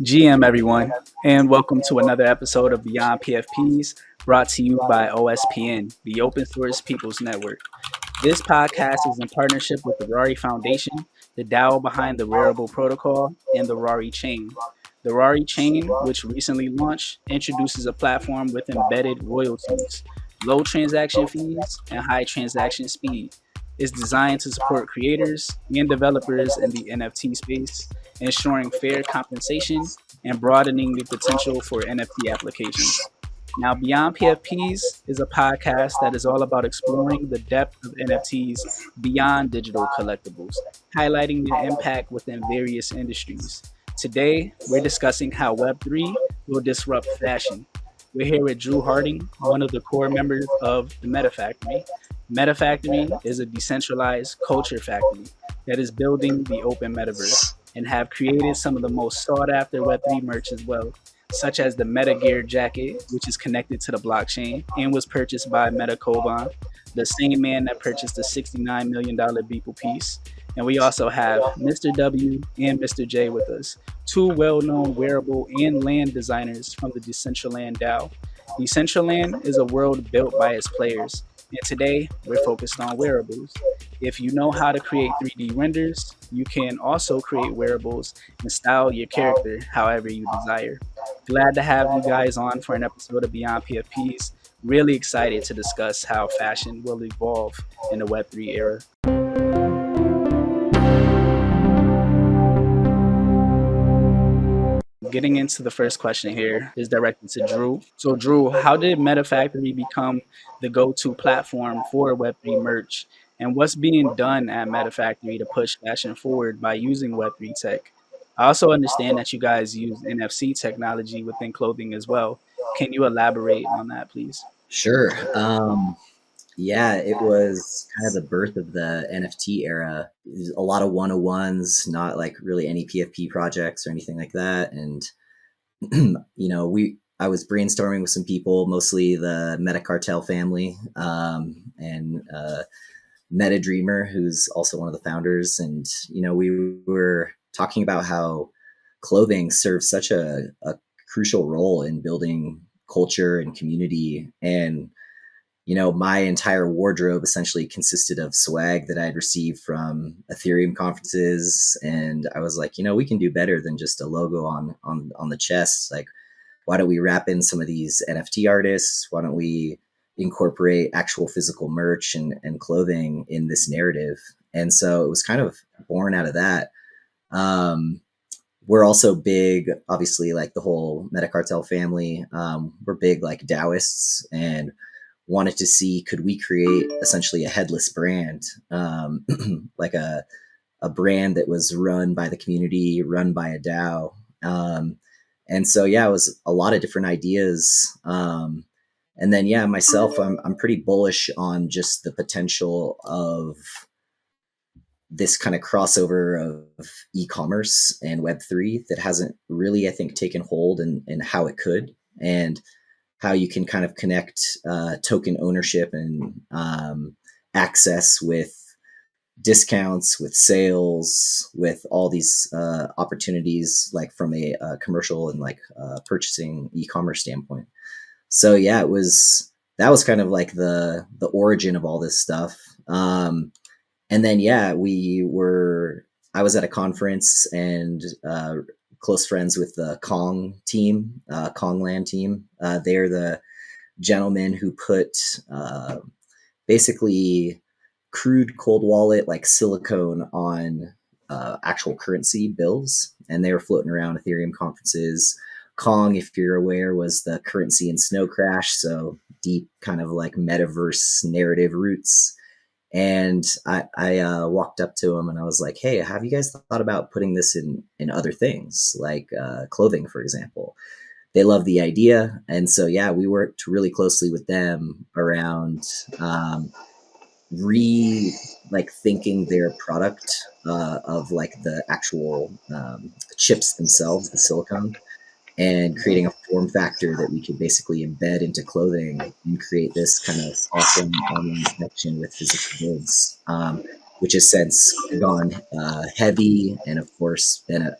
GM, everyone, and welcome to another episode of Beyond PFPs, brought to you by OSPN, the Open Source People's Network. This podcast is in partnership with the Rari Foundation, the DAO behind the Rarible protocol, and the Rari chain. The Rari chain, which recently launched, introduces a platform with embedded royalties, low transaction fees, and high transaction speed. It's designed to support creators and developers in the NFT space, ensuring fair compensation and broadening the potential for NFT applications. Now, Beyond PFPs is a podcast that is all about exploring the depth of NFTs beyond digital collectibles, highlighting their impact within various industries. Today, we're discussing how Web3 will disrupt fashion. We're here with Drew Harding, one of the core members of the MetaFactory. MetaFactory is a decentralized culture factory that is building the open metaverse and have created some of the most sought after Web3 merch as well, such as the Meta Gear jacket, which is connected to the blockchain and was purchased by Meta Koban, the same man that purchased the $69 million Beeple piece. And we also have Mr. W and Mr. J with us, two well-known wearable and land designers from the Decentraland DAO. Decentraland is a world built by its players, and today we're focused on wearables. If you know how to create 3D renders, you can also create wearables and style your character however you desire. Glad to have you guys on for an episode of Beyond PFPs. Really excited to discuss how fashion will evolve in the Web3 era. Getting into the first question here is directed to Drew. So, Drew, how did MetaFactory become the go-to platform for Web3 merch? And what's being done at MetaFactory to push fashion forward by using Web3 tech? I also understand that you guys use NFC technology within clothing as well. Can you elaborate on that, please? Sure. Yeah, it was kind of the birth of the NFT era. A lot of 101s, not like really any PFP projects or anything like that. And I was brainstorming with some people, mostly the Meta Cartel family, and Meta Dreamer, who's also one of the founders. And we were talking about how clothing serves such a crucial role in building culture and community. And my entire wardrobe essentially consisted of swag that I had received from Ethereum conferences. And I was like, we can do better than just a logo on the chest. Like, why don't we wrap in some of these NFT artists? Why don't we incorporate actual physical merch and clothing in this narrative? And so it was kind of born out of that. We're also big, obviously, like the whole Metacartel family. We're big like Taoists and wanted to see, could we create essentially a headless brand, like a brand that was run by the community, run by a DAO. And so, yeah, it was a lot of different ideas. And then, yeah, myself, I'm pretty bullish on just the potential of this kind of crossover of e-commerce and Web3 that hasn't really, I think, taken hold in how it could, and how you can kind of connect token ownership and access with discounts, with sales, with all these opportunities, like from a commercial and like purchasing e-commerce standpoint. So yeah, that was kind of like the origin of all this stuff. And then, yeah, I was at a conference and close friends with the Kongland team. They're the gentlemen who put basically crude cold wallet, like silicone, on actual currency bills. And they were floating around Ethereum conferences. Kong, if you're aware, was the currency in Snow Crash. So deep kind of like metaverse narrative roots. And I walked up to him and I was like, hey, have you guys thought about putting this in other things, like clothing, for example? They love the idea. And so, yeah, we worked really closely with them around thinking their product of like the actual chips themselves, the silicone, and creating a form factor that we could basically embed into clothing and create this kind of awesome online connection with physical goods, which has since gone heavy and, of course, been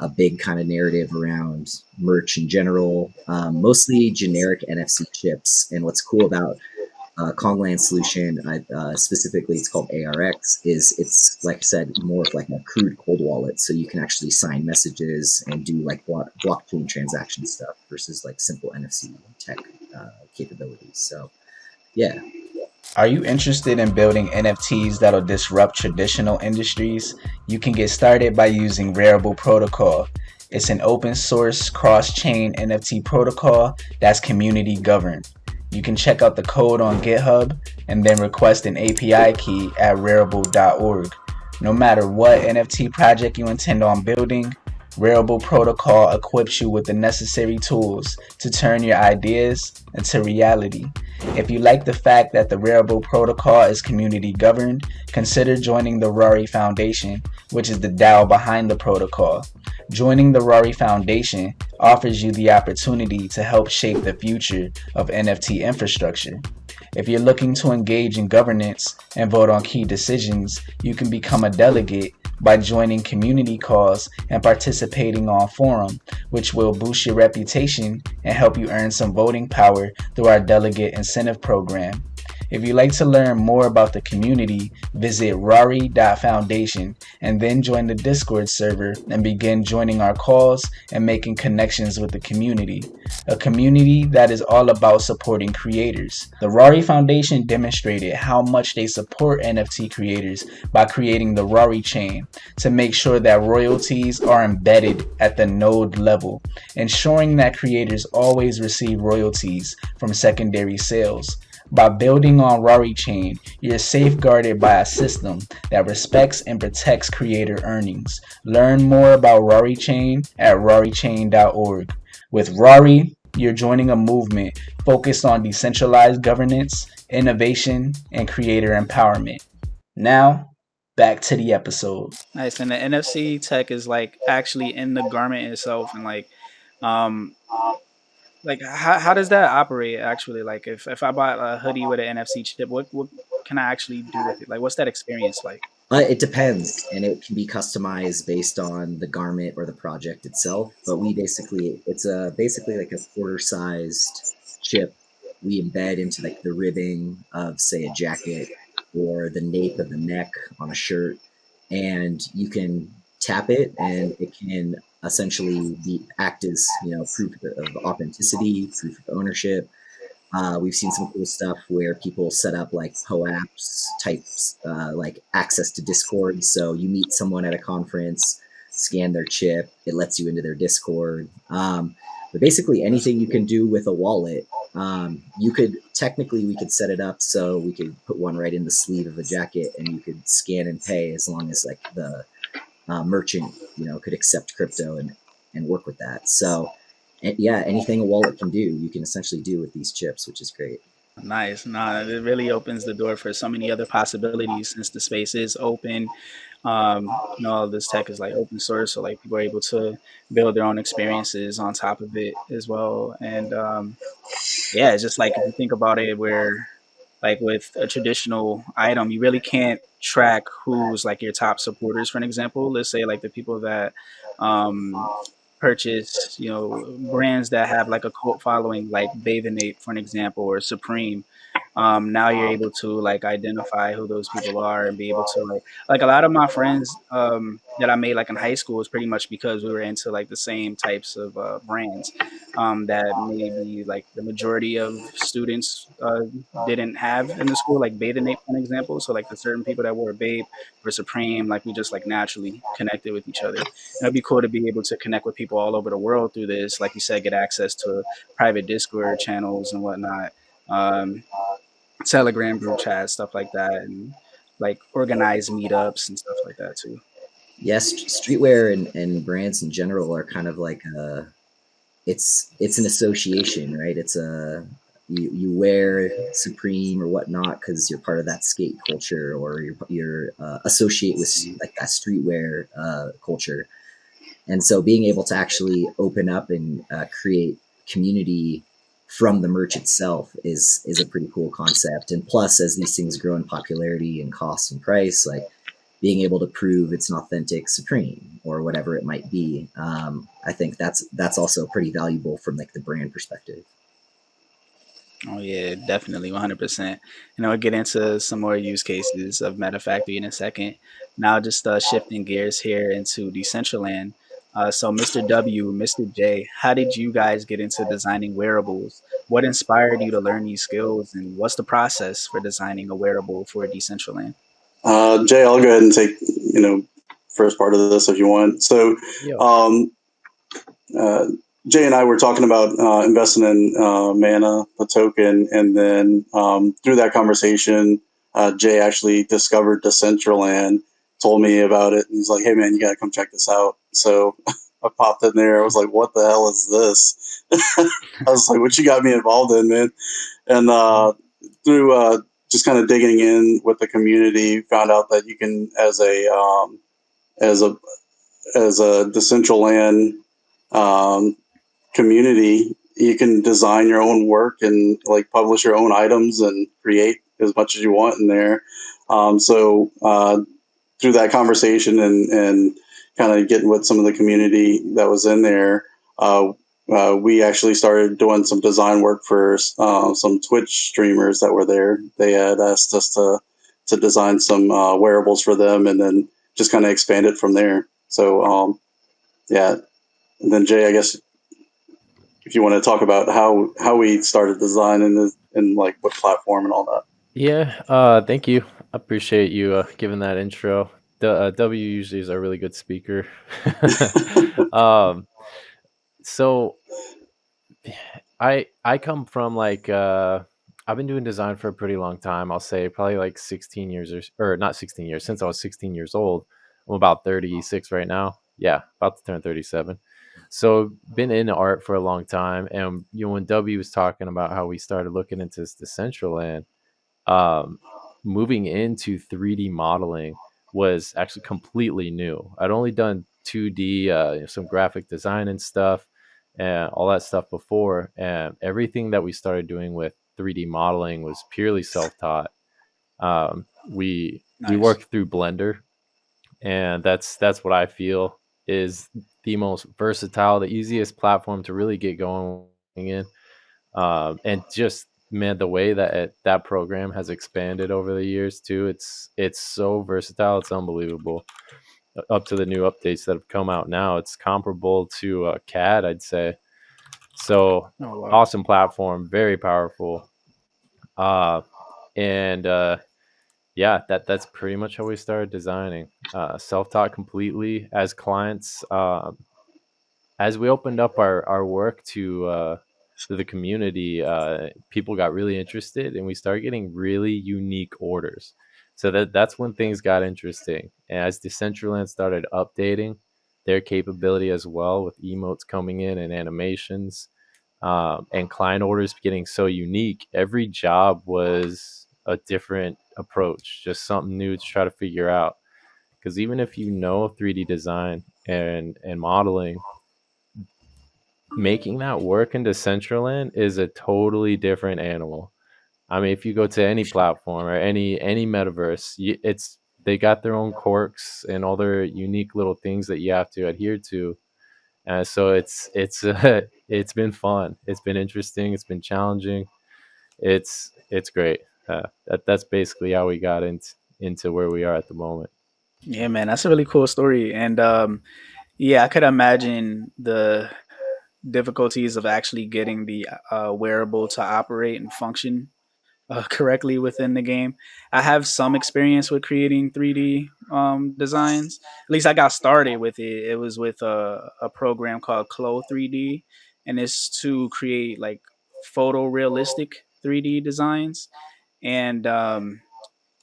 a big kind of narrative around merch in general, mostly generic NFC chips. And what's cool about Kongland solution, specifically it's called ARX, is it's, like I said, more of like a crude cold wallet. So you can actually sign messages and do like blockchain transaction stuff versus like simple NFC tech capabilities. So yeah. Are you interested in building NFTs that'll disrupt traditional industries? You can get started by using Rarible protocol. It's an open source cross-chain NFT protocol that's community governed. You can check out the code on GitHub and then request an API key at rarible.org. No matter what NFT project you intend on building, Rarible protocol equips you with the necessary tools to turn your ideas into reality. If you like the fact that the Rarible protocol is community governed, consider joining the Rari Foundation, which is the DAO behind the protocol. Joining the Rari Foundation offers you the opportunity to help shape the future of NFT infrastructure. If you're looking to engage in governance and vote on key decisions, you can become a delegate by joining community calls and participating on forum, which will boost your reputation and help you earn some voting power through our delegate incentive program. If you'd like to learn more about the community, visit rari.foundation and then join the Discord server and begin joining our calls and making connections with the community. A community that is all about supporting creators. The Rari Foundation demonstrated how much they support NFT creators by creating the Rari chain to make sure that royalties are embedded at the node level, ensuring that creators always receive royalties from secondary sales. By building on Rari Chain, you're safeguarded by a system that respects and protects creator earnings. Learn more about Rari Chain at rarichain.org. With Rari, you're joining a movement focused on decentralized governance, innovation, and creator empowerment. Now, back to the episode. Nice, and the NFC tech is like actually in the garment itself, and um, like how does that operate actually? Like if I bought a hoodie with an NFC chip, what can I actually do with it? Like what's that experience like? It depends, and it can be customized based on the garment or the project itself. But it's a basically like a quarter-sized chip we embed into like the ribbing of, say, a jacket or the nape of the neck on a shirt, and you can tap it, and it can essentially act as proof of authenticity, proof of ownership. We've seen some cool stuff where people set up like POAPs types, like access to Discord. So you meet someone at a conference, scan their chip, it lets you into their Discord. But basically anything you can do with a wallet, we could set it up so we could put one right in the sleeve of a jacket, and you could scan and pay as long as like the merchant, could accept crypto and work with that. So yeah, anything a wallet can do, you can essentially do with these chips, which is great. Nice. Nah, it really opens the door for so many other possibilities since the space is open. All this tech is like open source, so like people are able to build their own experiences on top of it as well. And yeah, it's just like if you think about it, where like with a traditional item, you really can't track who's like your top supporters. For an example, let's say like the people that um, purchase, brands that have like a cult following, like Bathing Ape, for an example, or Supreme. Now you're able to like identify who those people are and be able to like a lot of my friends that I made like in high school is pretty much because we were into like the same types of brands that maybe like the majority of students didn't have in the school, like Bathing Ape, for an example. So like the certain people that wore Babe or Supreme, like we just like naturally connected with each other. And it'd be cool to be able to connect with people all over the world through this. Like you said, get access to private Discord channels and whatnot, um, Telegram group chats, stuff like that, and like organize meetups and stuff like that too. Yes, streetwear and brands in general are kind of like it's an association, right? It's a you wear Supreme or whatnot because you're part of that skate culture, or you're associate with like that streetwear culture. And so being able to actually open up and create community from the merch itself is a pretty cool concept. And plus, as these things grow in popularity and cost and price, like being able to prove it's an authentic Supreme or whatever it might be. I think that's also pretty valuable from like the brand perspective. Oh yeah, definitely, 100%. We'll get into some more use cases of MetaFactory in a second. Now, just shifting gears here into Decentraland. So, Mr. W, Mr. J, how did you guys get into designing wearables? What inspired you to learn these skills, and what's the process for designing a wearable for Decentraland? Jay, I'll go ahead and take first part of this if you want. So, Yo, um, uh, Jay and I were talking about investing in Mana, a token, and then through that conversation, Jay actually discovered Decentraland, told me about it, and he's like, "Hey, man, you gotta come check this out." So I popped in there. I was like, "What the hell is this?" I was like, "What you got me involved in, man?" And through just kind of digging in with the community, found out that you can, as a Decentraland um, community, you can design your own work and like publish your own items and create as much as you want in there. So through that conversation and kind of getting with some of the community that was in there, we actually started doing some design work for some Twitch streamers that were there. They had asked us to design some wearables for them, and then just kind of expand it from there. So yeah, and then Jay, I guess if you want to talk about how we started designing this and like what platform and all that. Yeah, thank you. I appreciate you giving that intro. The W usually is a really good speaker. um, so I come from like I've been doing design for a pretty long time. I'll say probably like 16 years or not 16 years since I was 16 years old. I'm about 36 right now. Yeah, about to turn 37. So been in art for a long time, and when W was talking about how we started looking into this Decentraland, um, moving into 3D modeling was actually completely new. I'd only done 2D, some graphic design and stuff, and all that stuff before. And everything that we started doing with 3D modeling was purely self-taught. We nice. worked through Blender, and that's what I feel is the most versatile, the easiest platform to really get going in. And just man, the way that that program has expanded over the years too, it's so versatile, it's unbelievable. Up to the new updates that have come out now, it's comparable to CAD, I'd say. So Oh wow. awesome platform, very powerful. Uh, and Yeah, that's pretty much how we started designing. Self-taught completely as clients. As we opened up our work to the community, people got really interested, and we started getting really unique orders. So that's when things got interesting. And as Decentraland started updating their capability as well, with emotes coming in and animations, and client orders getting so unique, every job was a different approach, just something new to try to figure out. Because even if you know 3D design and modeling, making that work in Decentraland is a totally different animal. I mean, if you go to any platform or any metaverse, it's they got their own quirks and all their unique little things that you have to adhere to. So it's been fun. It's been interesting. It's been challenging. It's great. That's basically how we got into where we are at the moment. Yeah, man, that's a really cool story. And yeah, I could imagine the difficulties of actually getting the wearable to operate and function correctly within the game. I have some experience with creating 3D designs. At least I got started with it. It was with a program called Clo 3D, and it's to create like photorealistic 3D designs. And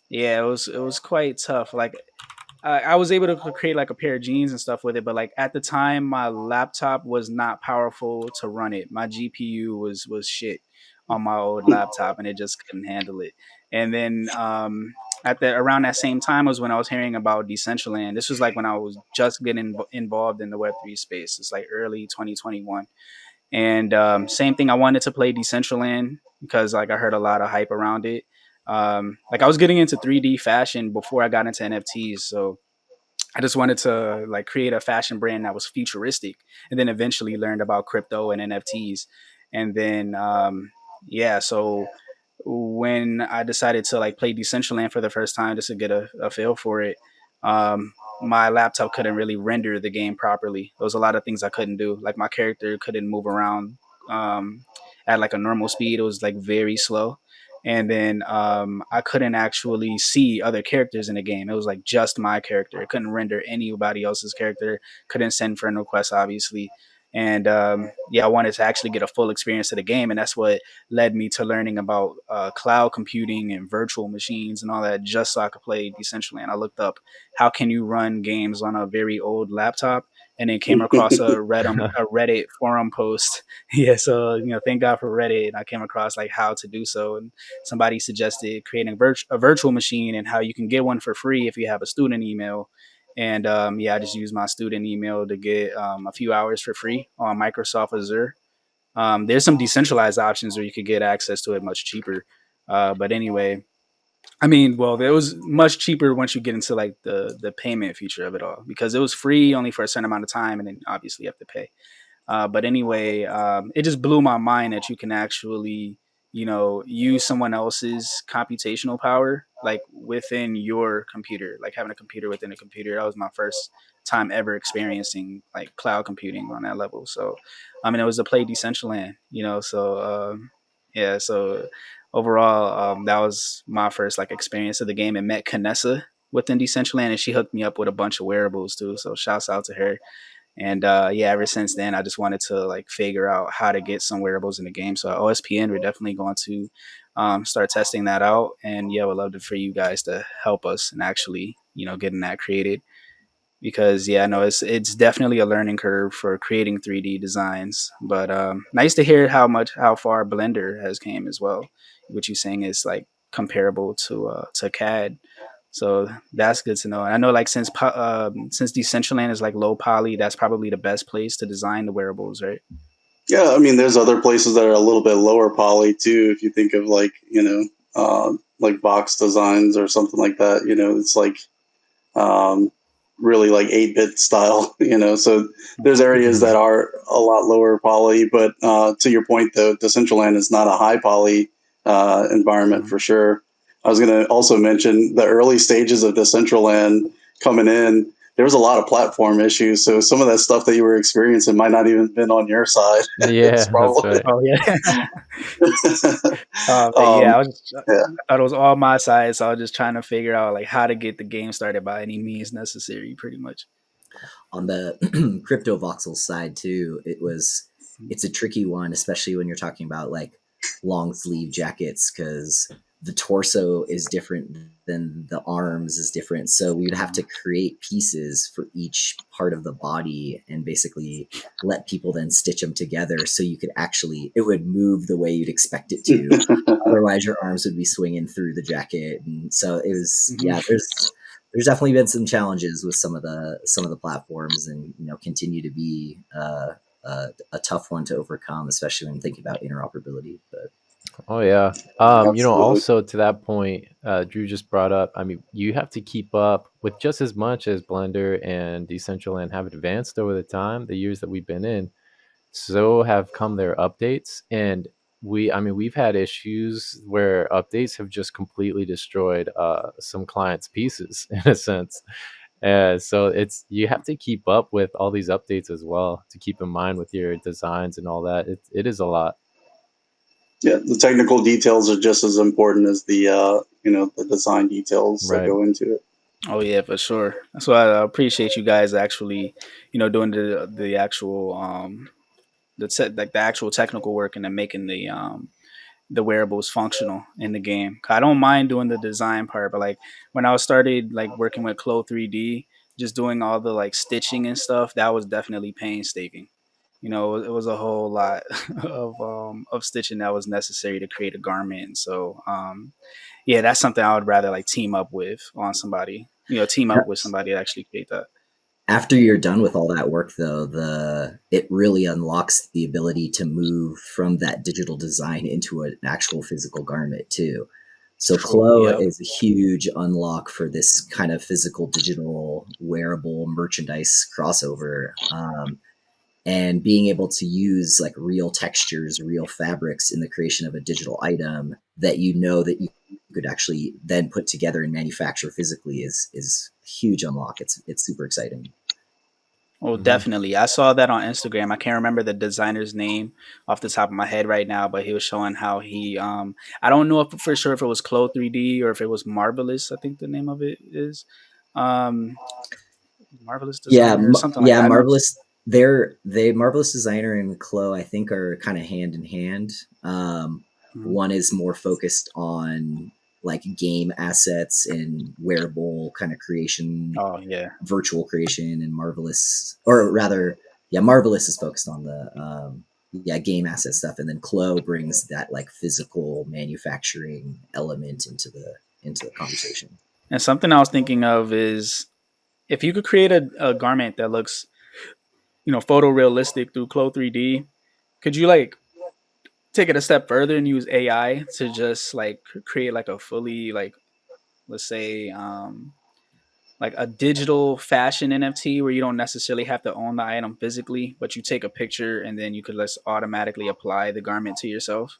yeah, it was quite tough. Like I was able to create like a pair of jeans and stuff with it, but like at the time, my laptop was not powerful to run it. My GPU was shit on my old laptop, and it just couldn't handle it. And then at the around that same time was when I was hearing about Decentraland. This was like when I was just getting involved in the Web3 space. It's like early 2021, and same thing. I wanted to play Decentraland because like I heard a lot of hype around it. like I was getting into 3D fashion before I got into NFTs. So I just wanted to like create a fashion brand that was futuristic, and then eventually learned about crypto and NFTs. And then, yeah, so when I decided to like play Decentraland for the first time just to get a feel for it, my laptop couldn't really render the game properly. There was a lot of things I couldn't do. Like my character couldn't move around um, at like a normal speed. It was like very slow. And then I couldn't actually see other characters in the game. It was like just my character. It couldn't render anybody else's character. Couldn't send friend requests, obviously. And yeah, I wanted to actually get a full experience of the game, and that's what led me to learning about cloud computing and virtual machines and all that, just so I could play Decentraland. I looked up how can you run games on a very old laptop, and then came across a Reddit forum post. Yeah, so thank God for Reddit. And I came across like how to do so, and somebody suggested creating a virtual machine and how you can get one for free if you have a student email. And yeah, I just used my student email to get a few hours for free on Microsoft Azure. There's some decentralized options where you could get access to it much cheaper. But anyway, I mean, well, it was much cheaper once you get into like the payment feature of it all, because it was free only for a certain amount of time, and then obviously you have to pay. But anyway, it just blew my mind that you can actually, use someone else's computational power like within your computer, like having a computer within a computer. That was my first time ever experiencing like cloud computing on that level. So, I mean, it was to play Decentraland, So, yeah. So overall, that was my first like experience of the game, and met Canessa within Decentraland, and she hooked me up with a bunch of wearables too. So, shouts out to her. And yeah, ever since then, I just wanted to like figure out how to get some wearables in the game. So at OSPN, we're definitely going to start testing that out. And yeah, would love for you guys to help us and actually, getting that created. Because yeah, no, it's definitely a learning curve for creating 3D designs. But nice to hear how far Blender has came as well. What you're saying is like comparable to CAD. So that's good to know. And I know, like, since Decentraland is like low poly, that's probably the best place to design the wearables, right? Yeah, I mean, there's other places that are a little bit lower poly too. If you think of like box designs or something like that, it's like um, really like 8-bit style, So there's areas that are a lot lower poly, but to your point, though, Decentraland is not a high poly environment for sure. I was going to also mention the early stages of Decentraland coming in. There was a lot of platform issues, so some of that stuff that you were experiencing might not even been on your side. Yeah, that's right. Oh yeah. Yeah, I thought it was all my side, so I was just trying to figure out like how to get the game started by any means necessary, pretty much. On the crypto voxel side too, it's a tricky one, especially when you're talking about like long sleeve jackets, because the torso is different than the arms is different. So we would have to create pieces for each part of the body and basically let people then stitch them together so you could it would move the way you'd expect it to. Otherwise your arms would be swinging through the jacket. And so it was, yeah, there's definitely been some challenges with some of the platforms, and continue to be a tough one to overcome, especially when thinking about interoperability. But Oh yeah. Absolutely. Also to that point, Drew just brought up, I mean, you have to keep up with just as much as Blender and Decentraland have advanced over the time, the years that we've been in. So have come their updates, and we've had issues where updates have just completely destroyed some clients' pieces in a sense. So you have to keep up with all these updates as well to keep in mind with your designs and all that. It is a lot. Yeah, the technical details are just as important as the design details that Right. go into it. Oh yeah, for sure. So I appreciate you guys actually, doing the actual like the actual technical work, and then making the wearables functional in the game. I don't mind doing the design part, but like when I started like working with Clo 3D, just doing all the like stitching and stuff, that was definitely painstaking. It was a whole lot of stitching that was necessary to create a garment. So yeah, that's something I would rather like team up with on somebody. Team up with somebody to actually create that. after you're done with all that work, though, it really unlocks the ability to move from that digital design into an actual physical garment too. So True. Clo Yep. is a huge unlock for this kind of physical digital wearable merchandise crossover. And being able to use like real textures, real fabrics in the creation of a digital item that that you could actually then put together and manufacture physically is a huge unlock. It's super exciting. Oh, definitely. I saw that on Instagram. I can't remember the designer's name off the top of my head right now, but he was showing how he I don't know if for sure if it was Clo 3D or if it was Marvelous, I think the name of it is. Um Marvelous Yeah, Designer or something like yeah, that. I know. Marvelous. They Marvelous Designer and Clo, I think, are kind of hand in hand. Mhm. One is more focused on like game assets and wearable kind of creation, Oh yeah. virtual creation, and Marvelous, or rather, yeah, Marvelous is focused on the yeah, game asset stuff, and then Clo brings that like physical manufacturing element into the conversation. And something I was thinking of is if you could create a garment that looks, photorealistic through Clo 3D, could you like take it a step further and use AI to just like create like a fully like let's say like a digital fashion NFT where you don't necessarily have to own the item physically, but you take a picture and then you could just automatically apply the garment to yourself.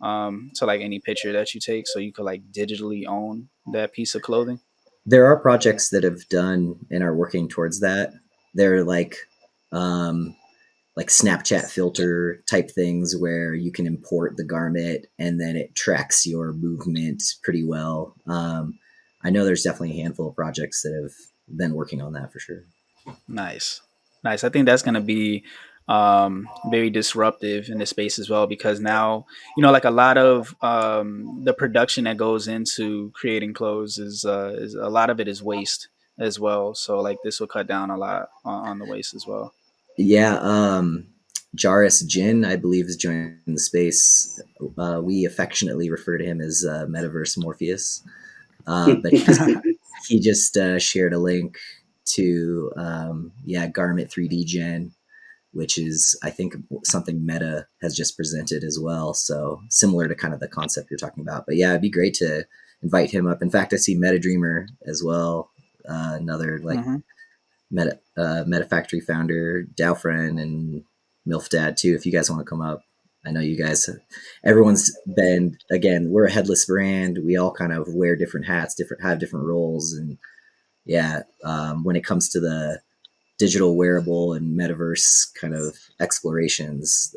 To like any picture that you take, so you could like digitally own that piece of clothing. There are projects that have done and are working towards that. They're um, like Snapchat filter type things where you can import the garment and then it tracks your movement pretty well. I know there's definitely a handful of projects that have been working on that for sure. Nice, nice. I think that's gonna be very disruptive in the space as well because now like a lot of the production that goes into creating clothes is a lot of it is waste as well. So like this will cut down a lot on the waste as well. Yeah, Jaris Jin, I believe, is joining the space. We affectionately refer to him as Metaverse Morpheus, but he just shared a link to yeah, Garment 3D Gen, which is I think something Meta has just presented as well. So similar to kind of the concept you're talking about. But yeah, it'd be great to invite him up. In fact, I see Meta Dreamer as well, another like Hmm. MetaFactory founder, Dowfriend, and MILF Dad too. If you guys want to come up, I know you guys. Everyone's been again. We're a headless brand. We all kind of wear different hats, have different roles, and yeah. When it comes to the digital wearable and metaverse kind of explorations,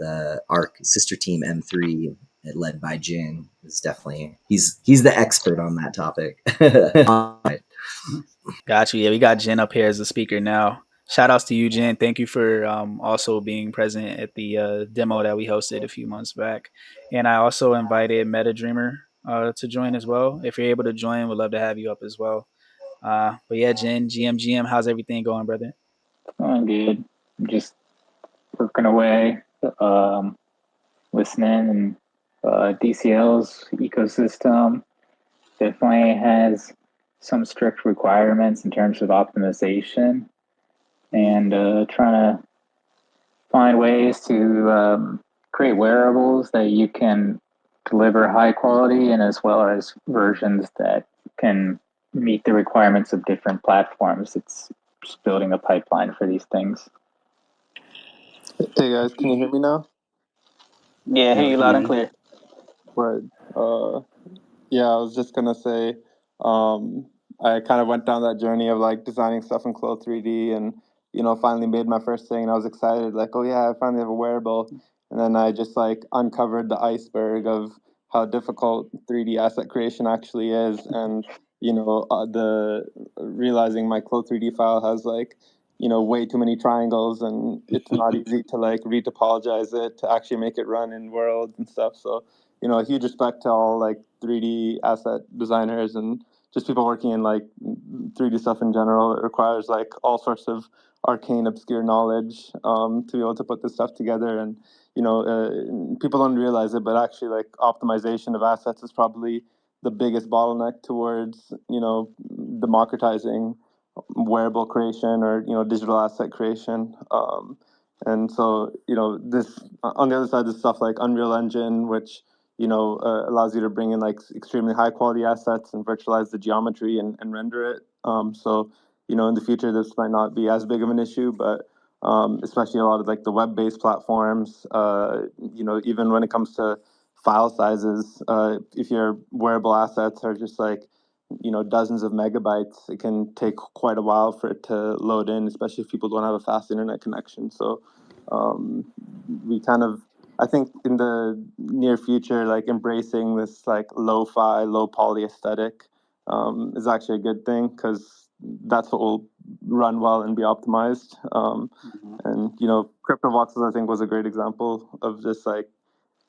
our sister team M3, led by Jin, is definitely he's the expert on that topic. Got you. Yeah, we got Jen up here as a speaker now. Shout outs to you, Jen. Thank you for also being present at the demo that we hosted a few months back. And I also invited Meta Dreamer to join as well. If you're able to join, we'd love to have you up as well. But yeah, Jen, GM, how's everything going, brother? Going good. Just working away, listening, and DCL's ecosystem definitely has some strict requirements in terms of optimization and trying to find ways to create wearables that you can deliver high quality and as well as versions that can meet the requirements of different platforms. It's just building a pipeline for these things. Hey guys, can you hear me now? Yeah, Yeah, hey, we you can loud hear and you. clear. Right. Yeah, I was just gonna say, I kind of went down that journey of like designing stuff in Clo 3D, and finally made my first thing, and I was excited, like, oh yeah, I finally have a wearable, and then I just like uncovered the iceberg of how difficult 3D asset creation actually is, and the realizing my Clo 3D file has like way too many triangles, and it's not easy to like retopologize it to actually make it run in worlds and stuff. So a huge respect to all like 3D asset designers and just people working in like 3D stuff in general. It requires like all sorts of arcane, obscure knowledge to be able to put this stuff together. And people don't realize it, but actually, like optimization of assets is probably the biggest bottleneck towards democratizing wearable creation or digital asset creation. And so this on the other side, there's stuff like Unreal Engine, which allows you to bring in like extremely high quality assets and virtualize the geometry and render it. So in the future this might not be as big of an issue, but especially a lot of like the web-based platforms, even when it comes to file sizes, if your wearable assets are just like dozens of megabytes, it can take quite a while for it to load in, especially if people don't have a fast internet connection. So we kind of, I think in the near future, like embracing this like lo-fi, low poly aesthetic is actually a good thing, because that's what will run well and be optimized. And CryptoVoxels, I think, was a great example of just like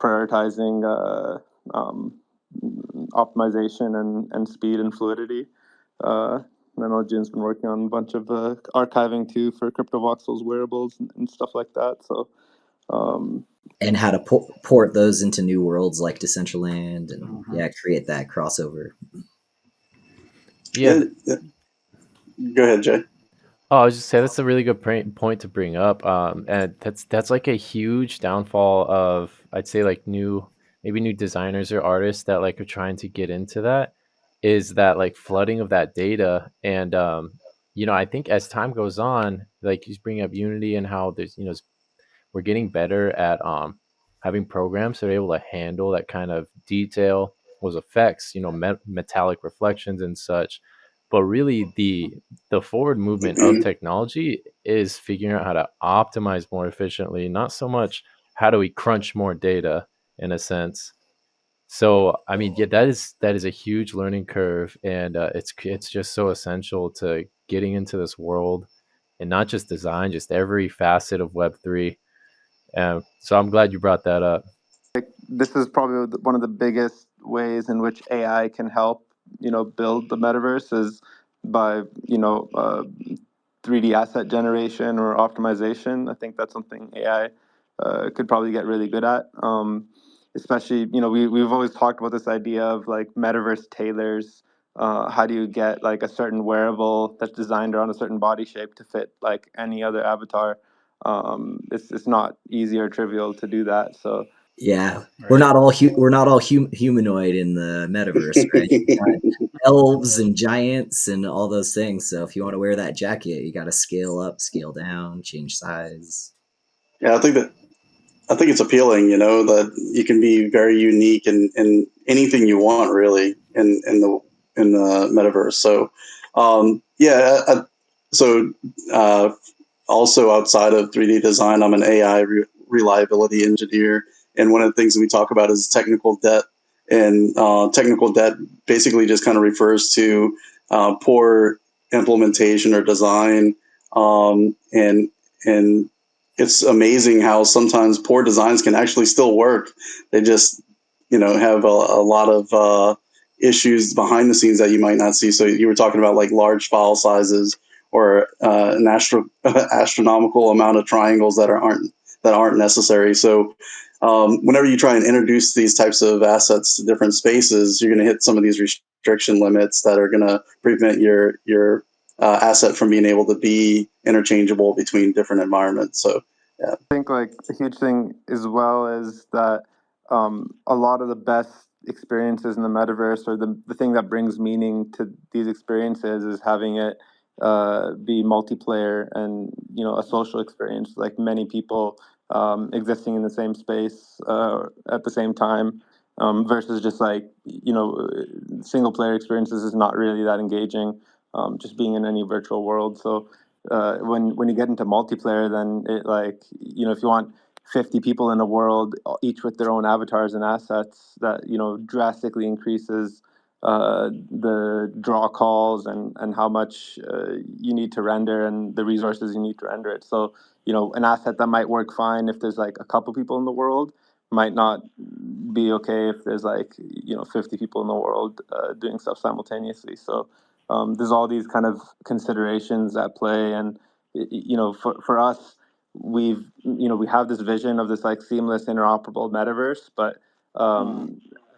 prioritizing optimization and speed and fluidity. I know Jin's been working on a bunch of archiving too for CryptoVoxels wearables and stuff like that. So and how to port those into new worlds like Decentraland, and create that crossover. Yeah. Go ahead, Jay. Oh, I was just saying that's a really good point to bring up. And that's like a huge downfall of, I'd say, like maybe new designers or artists that like are trying to get into that, is that like flooding of that data. And I think as time goes on, like you bring up Unity and how there's we're getting better at having programs that are able to handle that kind of detail, those effects, metallic reflections and such. But really, the forward movement of technology is figuring out how to optimize more efficiently, not so much how do we crunch more data in a sense. So, I mean, yeah, that is a huge learning curve, and it's just so essential to getting into this world, and not just design, just every facet of Web3. So I'm glad you brought that up. This is probably one of the biggest ways in which AI can help, build the metaverse, is by, 3D asset generation or optimization. I think that's something AI could probably get really good at. Especially, we've always talked about this idea of like metaverse tailors. How do you get like a certain wearable that's designed around a certain body shape to fit like any other avatar? It's not easy or trivial to do that. So yeah, we're not all humanoid in the metaverse, right? You got elves and giants and all those things. So if you want to wear that jacket, you got to scale up, scale down, change size. Yeah, I think it's appealing, that you can be very unique in anything you want, really, in the metaverse. So, so also outside of 3D design, I'm an AI reliability engineer, and one of the things that we talk about is technical debt. And technical debt basically just kind of refers to poor implementation or design, and it's amazing how sometimes poor designs can actually still work. They just, have a lot of issues behind the scenes that you might not see. So you were talking about like large file sizes, or an astronomical amount of triangles that aren't necessary. So whenever you try and introduce these types of assets to different spaces, you're going to hit some of these restriction limits that are going to prevent your asset from being able to be interchangeable between different environments. So, yeah. I think like a huge thing as well is that a lot of the best experiences in the metaverse, or the thing that brings meaning to these experiences, is having it be multiplayer and a social experience, like many people existing in the same space at the same time, versus just like single player experiences is not really that engaging, just being in any virtual world. So when you get into multiplayer, then it, like, if you want 50 people in a world, each with their own avatars and assets, that drastically increases the draw calls and how much you need to render and the resources you need to render it. So an asset that might work fine if there's like a couple people in the world might not be okay if there's like 50 people in the world doing stuff simultaneously. So there's all these kind of considerations at play, and for us, we have this vision of this like seamless interoperable metaverse, but I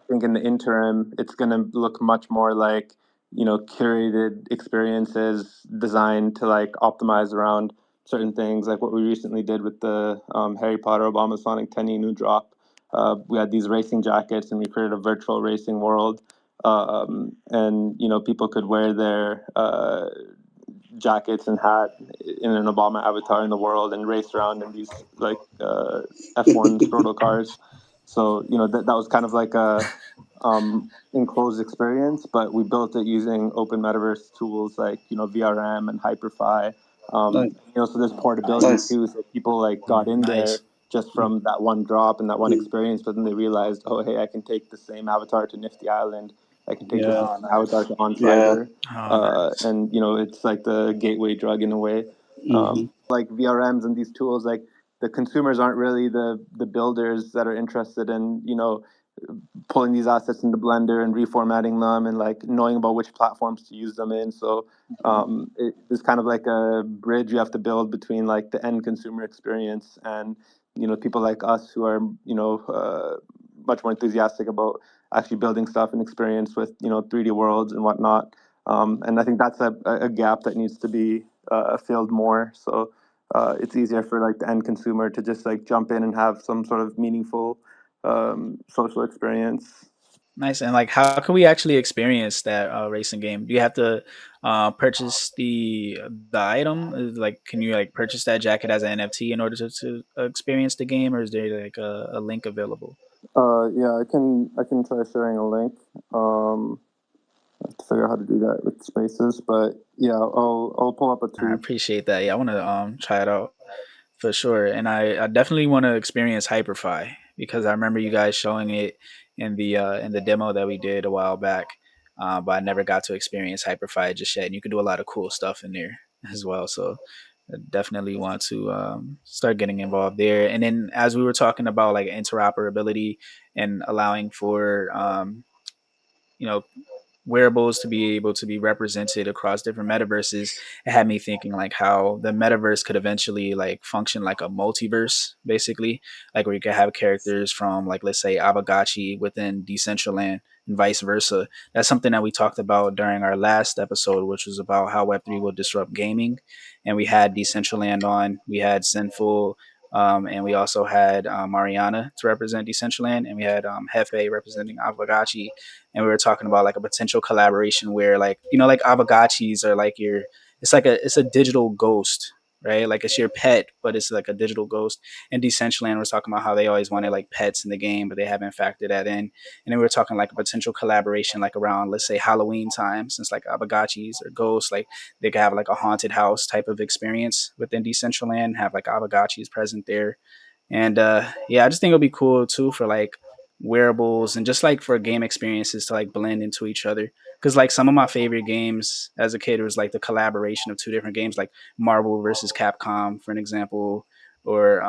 think in the interim it's going to look much more like curated experiences designed to like optimize around certain things, like what we recently did with the Harry Potter Obama Sonic 10 new drop. we had these racing jackets, and we created a virtual racing world. And people could wear their jackets and hat in an Obama avatar in the world and race around in these like F1 proto cars. So that was kind of like a enclosed experience, but we built it using open metaverse tools like VRM and Hyperfi. Nice. So there's portability Nice. too. So people like got in there Nice. just from that one drop and that one experience, but then they realized, oh hey, I can take the same avatar to Nifty Island. I can take Yeah. the same avatar to On Yeah. Cyber. Oh, nice. And it's like the gateway drug in a way. Mhm. Like VRMs and these tools, like the consumers aren't really the builders that are interested in pulling these assets into Blender and reformatting them and like knowing about which platforms to use them in. So it's kind of like a bridge you have to build between like the end consumer experience and people like us who are much more enthusiastic about actually building stuff and experience with 3D worlds and whatnot. And I think that's a gap that needs to be filled more. So it's easier for like the end consumer to just like jump in and have some sort of meaningful social experience. Nice. And like, how can we actually experience that racing game? Do you have to purchase the item? Like, can you like purchase that jacket as an NFT in order to experience the game, or is there like a link available? Yeah, I can try sharing a link. I have to figure out how to do that with spaces, but yeah, I'll pull up a I tweet. appreciate that. Yeah, I want to try it out for sure, and I definitely want to experience Hyperfi because I remember you guys showing it in the demo that we did a while back, but I never got to experience Hyperfi just yet. And you can do a lot of cool stuff in there as well. So I definitely want to start getting involved there. And then as we were talking about like interoperability and allowing for you know wearables to be able to be represented across different metaverses, it had me thinking like how the metaverse could eventually like function like a multiverse, basically, like where you could have characters from like let's say Abagachi within Decentraland and vice versa. That's something that we talked about during our last episode, which was about how Web3 will disrupt gaming. And we had Decentraland on, we had Sinful, and we also had Mariana to represent Decentraland, and we had Hefe representing Avagachi, and we were talking about like a potential collaboration where like like Avagachis are like your it's a digital ghost, right? Like it's your pet, but it's like a digital ghost. And Decentraland was talking about how they always wanted like pets in the game, but they haven't factored that in. And then we were talking like a potential collaboration like around let's say Halloween time, since like Avagachis or ghosts, like they could have like a haunted house type of experience within Decentraland, have like Avagachis present there. And yeah, I just think it'll be cool too for like wearables and just like for game experiences to like blend into each other. Because like some of my favorite games as a kid was like the collaboration of two different games, like Marvel versus Capcom, for an example, or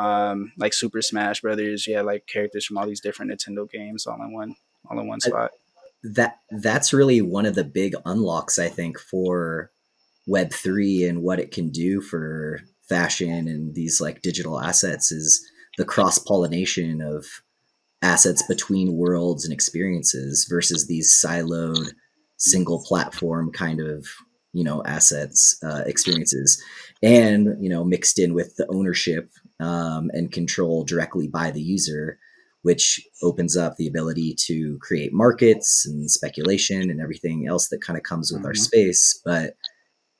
like Super Smash Brothers. Yeah, like characters from all these different Nintendo games all in one spot. That's really one of the big unlocks, I think, for Web3 and what it can do for fashion and these like digital assets is the cross pollination of assets between worlds and experiences versus these siloed single platform kind of assets, experiences, and mixed in with the ownership and control directly by the user, which opens up the ability to create markets and speculation and everything else that kind of comes with our space. But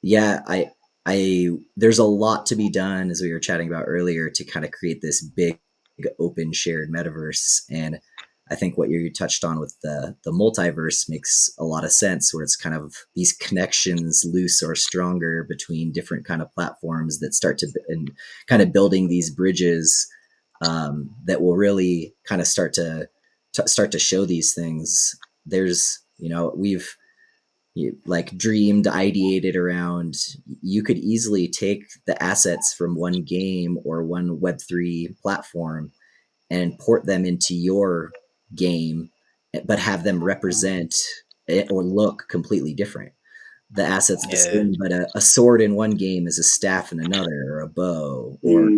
yeah, I there's a lot to be done, as we were chatting about earlier, to kind of create this big open shared metaverse. And I think what you touched on with the multiverse makes a lot of sense, where it's kind of these connections loose or stronger between different kind of platforms that start to and kind of building these bridges that will really kind of start to show these things. There's we've like dreamed, ideated around, you could easily take the assets from one game or one Web3 platform and port them into your game, but have them represent it or look completely different. The asset's the Yeah. same, but a sword in one game is a staff in another, or a bow, or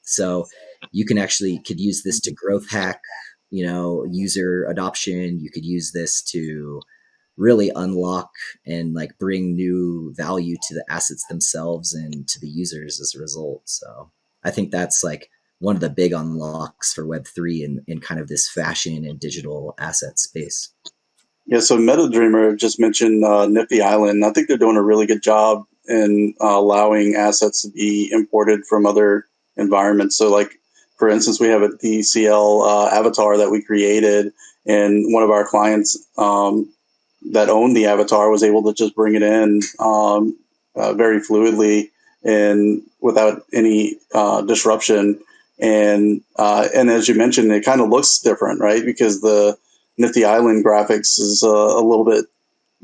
so you could use this to growth hack, user adoption. You could use this to really unlock and like bring new value to the assets themselves and to the users as a result. So I think that's like one of the big unlocks for Web3 in kind of this fashion and digital asset space. Yeah, so MetaDreamer just mentioned Nifty Island. I think they're doing a really good job in allowing assets to be imported from other environments. So, like, for instance, we have a DCL avatar that we created, and one of our clients that owned the avatar was able to just bring it in very fluidly and without any disruption. And as you mentioned, it kind of looks different, right? Because the Nifty Island graphics is a little bit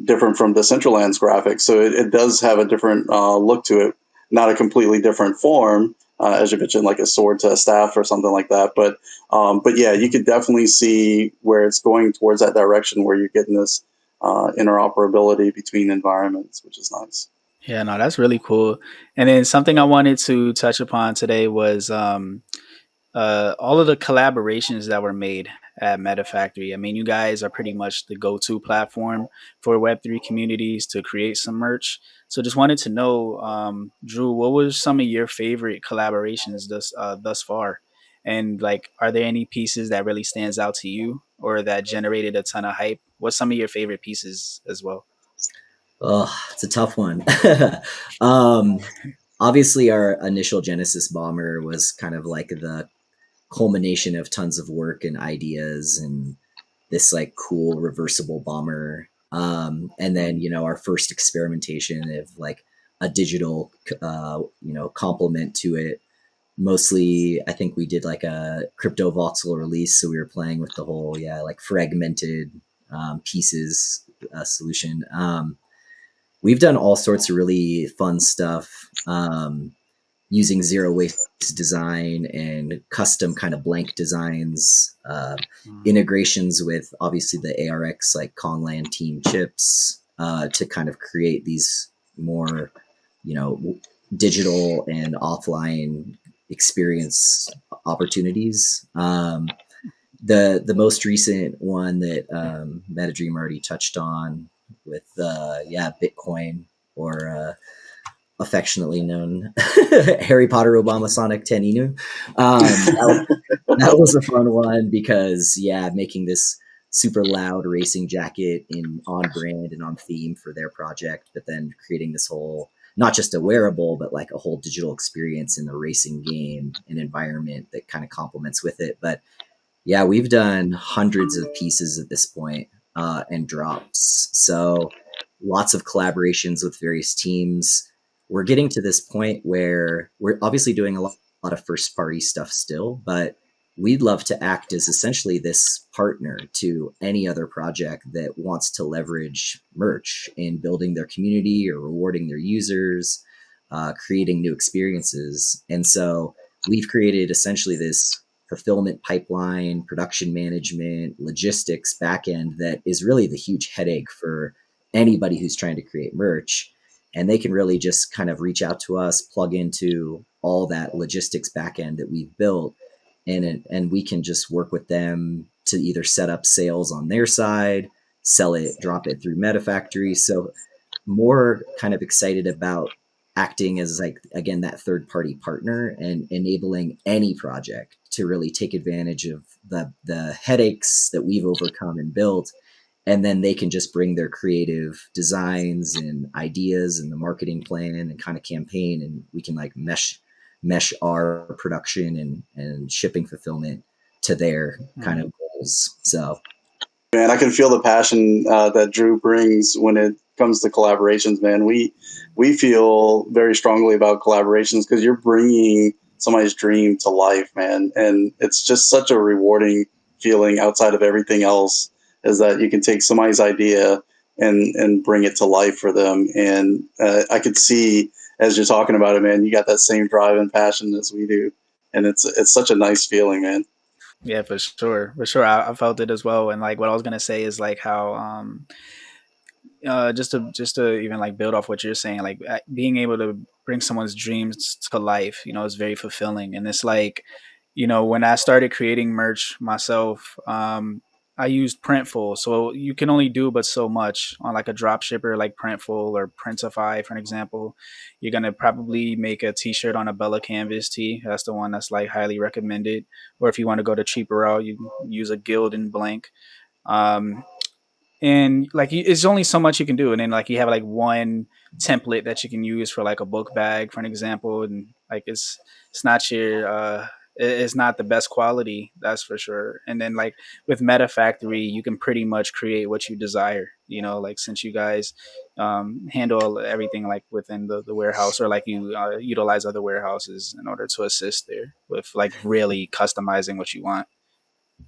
different from Decentraland's graphics, so it does have a different look to it. Not a completely different form, as you mentioned, like a sword to a staff or something like that. But yeah, you could definitely see where it's going towards that direction, where you're getting this interoperability between environments, which is nice. Yeah, no, that's really cool. And then something I wanted to touch upon today was all of the collaborations that were made at MetaFactory. I mean, you guys are pretty much the go-to platform for Web3 communities to create some merch. So just wanted to know, Drew, what was some of your favorite collaborations thus far? And like, are there any pieces that really stands out to you or that generated a ton of hype? What's some of your favorite pieces as well? Oh, it's a tough one. Obviously, our initial Genesis bomber was kind of like the culmination of tons of work and ideas and this like cool reversible bomber. And then, our first experimentation of like a digital, complement to it. Mostly, I think we did like a crypto voxel release. So we were playing with the whole, like fragmented pieces solution. We've done all sorts of really fun stuff using zero waste design and custom kind of blank designs, integrations with obviously the ARX like Kongland team chips to kind of create these more, digital and offline experience opportunities. The most recent one that MetaDream already touched on with Bitcoin, or affectionately known Harry Potter Obama Sonic 10 Inu. That was a fun one because making this super loud racing jacket in on brand and on theme for their project, but then creating this whole, not just a wearable, but like a whole digital experience in the racing game and environment that kind of complements with it. But yeah, we've done hundreds of pieces at this point, and drops. So lots of collaborations with various teams. We're getting to this point where we're obviously doing a lot of first party stuff still, but we'd love to act as essentially this partner to any other project that wants to leverage merch in building their community or rewarding their users, creating new experiences. And so we've created essentially this fulfillment pipeline, production management, logistics backend that is really the huge headache for anybody who's trying to create merch. And they can really just kind of reach out to us, plug into all that logistics backend that we've built, and we can just work with them to either set up sales on their side, sell it, drop it through MetaFactory. So more kind of excited about acting as like, again, that third party partner and enabling any project to really take advantage of the headaches that we've overcome and built. And then they can just bring their creative designs and ideas and the marketing plan and kind of campaign, and we can like mesh our production and shipping fulfillment to their kind of goals. So Man, I can feel the passion that Drew brings when it comes to collaborations. Man, we feel very strongly about collaborations because you're bringing somebody's dream to life, man, and it's just such a rewarding feeling outside of everything else. Is that you can take somebody's idea and bring it to life for them, and I could see as you're talking about it, man, you got that same drive and passion as we do, and it's such a nice feeling, man. Yeah, for sure, for sure. I felt it as well. And like, what I was gonna say is like how just to even like build off what you're saying, like being able to bring someone's dreams to life, is very fulfilling. And it's like, when I started creating merch myself, I used Printful, so you can only do but so much on like a drop shipper like Printful or Printify, for an example. You're gonna probably make a T-shirt on a Bella Canvas tee. That's the one that's like highly recommended. Or if you want to go the cheaper route, you can use a Gildan blank. Um, and like it's only so much you can do, and then like you have like one template that you can use for like a book bag, for an example, and like it's not your it's not the best quality, that's for sure. And then like with MetaFactory, you can pretty much create what you desire, like since you guys handle everything like within the warehouse, or like you utilize other warehouses in order to assist there with like really customizing what you want.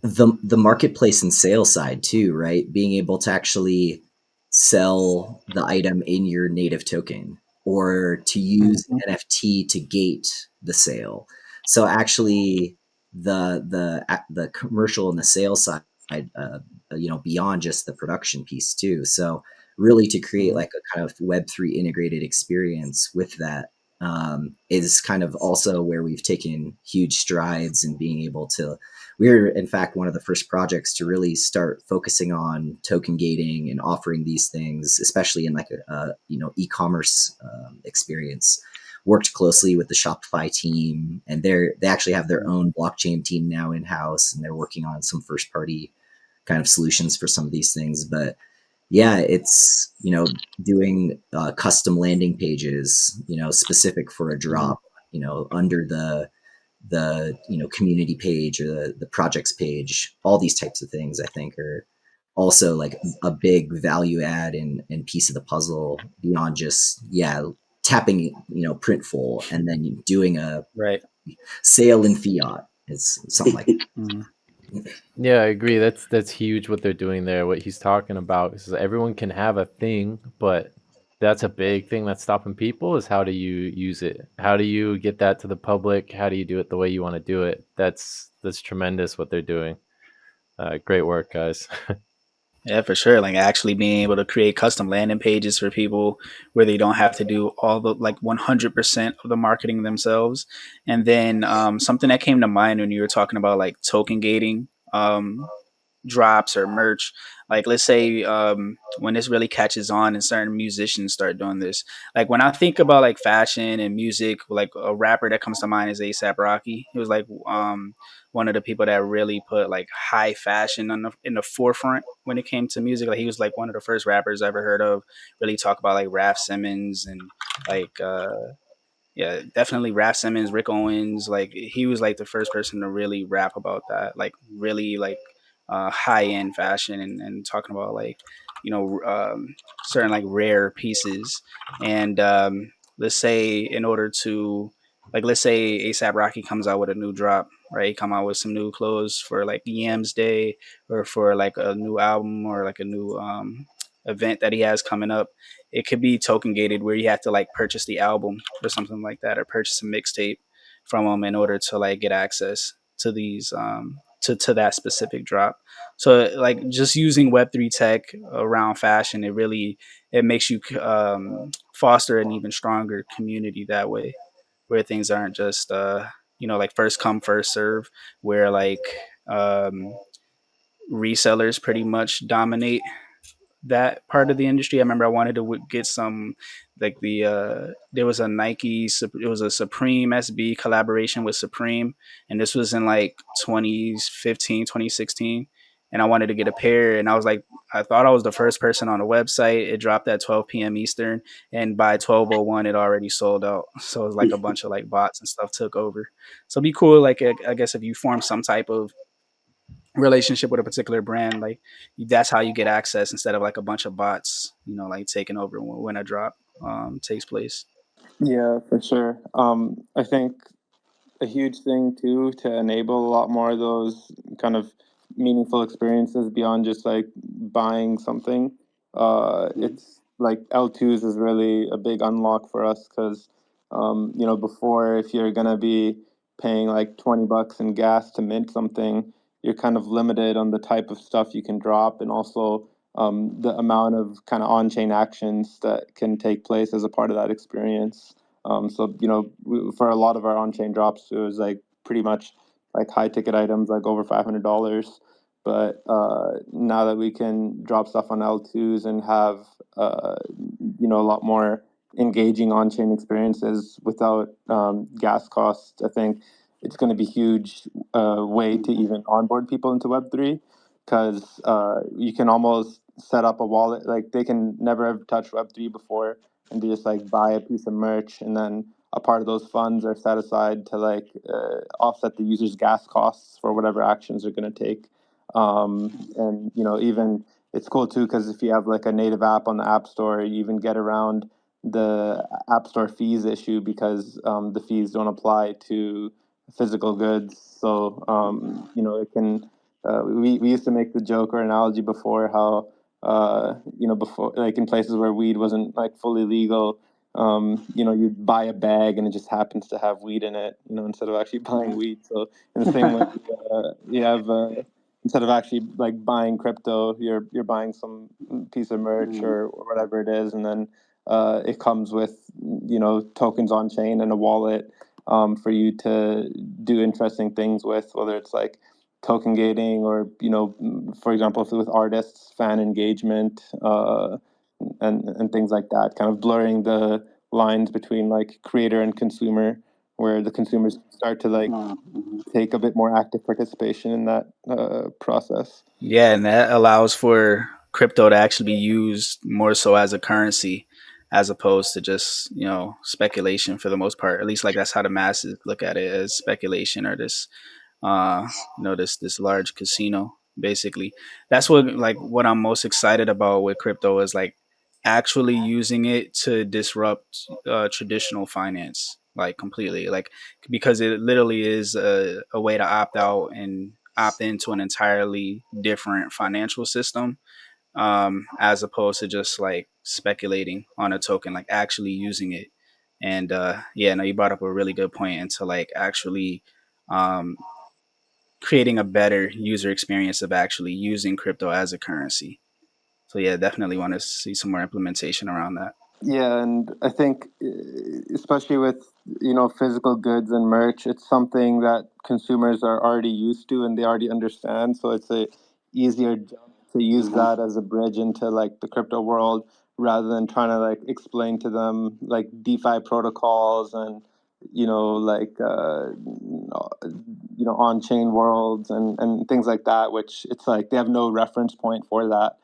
The marketplace and sales side too, right? Being able to actually sell the item in your native token, or to use Mhm. NFT to gate the sale. So actually, the commercial and the sales side, beyond just the production piece too. So really, to create Mhm. like a kind of Web3 integrated experience with that is kind of also where we've taken huge strides in being able to. We're in fact one of the first projects to really start focusing on token gating and offering these things, especially in like a e-commerce experience. Worked closely with the Shopify team, and they actually have their own blockchain team now in house, and they're working on some first party kind of solutions for some of these things. But yeah, it's doing custom landing pages, specific for a Mhm. drop, under the community page or the projects page. All these types of things I think are also like a big value add and piece of the puzzle beyond just tapping Printful and then doing a Right. sale in fiat. It's something like Mhm. Yeah, I agree. That's huge what they're doing there. What he's talking about is everyone can have a thing, but that's a big thing that's stopping people is how do you use it? How do you get that to the public? How do you do it the way you want to do it? That's tremendous what they're doing. Great work, guys. Yeah, for sure. Like actually being able to create custom landing pages for people where they don't have to do all the like 100% of the marketing themselves. And then something that came to mind when you were talking about like token gating. Drops or merch. Like let's say when this really catches on and certain musicians start doing this. Like when I think about like fashion and music, like a rapper that comes to mind is ASAP Rocky. He was like one of the people that really put like high fashion in the forefront when it came to music. Like he was like one of the first rappers I ever heard of really talk about like Raf Simmons and like yeah, definitely Raf Simmons, Rick Owens. Like he was like the first person to really rap about that, like really like high end fashion and talking about like certain like rare pieces. And let's say in order to like let's say ASAP Rocky comes out with a new drop, right? Come out with some new clothes for like Yams Day or for like a new album or like a new event that he has coming up. It could be token gated where you have to like purchase the album or something like that, or purchase a mixtape from them in order to like get access to these to that specific drop. So like just using Web3 tech around fashion, it makes you foster an even stronger community that way, where things aren't just like first come first serve, where like um, resellers pretty much dominate that part of the industry. I remember I wanted to get some like there was a it was a Supreme SB collaboration with Supreme, and this was in like 2015, 2016. And I wanted to get a pair, and I was like, I thought I was the first person on the website. It dropped at 12 p.m. Eastern, and by 12:01, it already sold out. So it was like a bunch of like bots and stuff took over. So it'd be cool, like I guess if you form some type of relationship with a particular brand, like that's how you get access instead of like a bunch of bots, like taking over when a drop takes place. Yeah, for sure. I think a huge thing too to enable a lot more of those kind of meaningful experiences beyond just like buying something. It's like L2s is really a big unlock for us because, before if you're gonna be paying like $20 in gas to mint something, you're kind of limited on the type of stuff you can drop and also the amount of kind of on-chain actions that can take place as a part of that experience. So for a lot of our on-chain drops, it was like pretty much like high ticket items, like over $500. But now that we can drop stuff on L2s and have a lot more engaging on-chain experiences without gas costs, I think it's going to be huge way to even onboard people into Web3, because you can almost set up a wallet. Like, they can never have touched Web3 before, and they just like buy a piece of merch, and then a part of those funds are set aside to like offset the user's gas costs for whatever actions they're going to take. And even it's cool too, because if you have like a native app on the App Store, you even get around the App Store fees issue, because the fees don't apply to physical goods. So it can. We used to make the joke or analogy before how before, like, in places where weed wasn't like fully legal, you'd buy a bag and it just happens to have weed in it, instead of actually buying weed. So in the same way, you have instead of actually like buying crypto, you're buying some piece of merch or whatever it is, and then it comes with tokens on chain and a wallet for you to do interesting things with, whether it's like token gating or for example, if with artists, fan engagement, and things like that, kind of blurring the lines between like creator and consumer, where the consumers start to like take a bit more active participation in that process. Yeah, and that allows for crypto to actually be used more so as a currency as opposed to just, speculation for the most part. At least like that's how the masses look at it, as speculation, or this this large casino basically. That's what I'm most excited about with crypto, is like actually using it to disrupt traditional finance, like completely, like, because it literally is a way to opt out and opt into an entirely different financial system, as opposed to just like speculating on a token, like actually using it. And yeah, no, you brought up a really good point into like actually um, creating a better user experience of actually using crypto as a currency. So yeah, definitely want to see some more implementation around that. Yeah, and I think especially with physical goods and merch, it's something that consumers are already used to and they already understand. So it's a easier jump to use that as a bridge into like the crypto world, rather than trying to like explain to them like DeFi protocols and like on chain worlds and things like that, which it's like they have no reference point for that.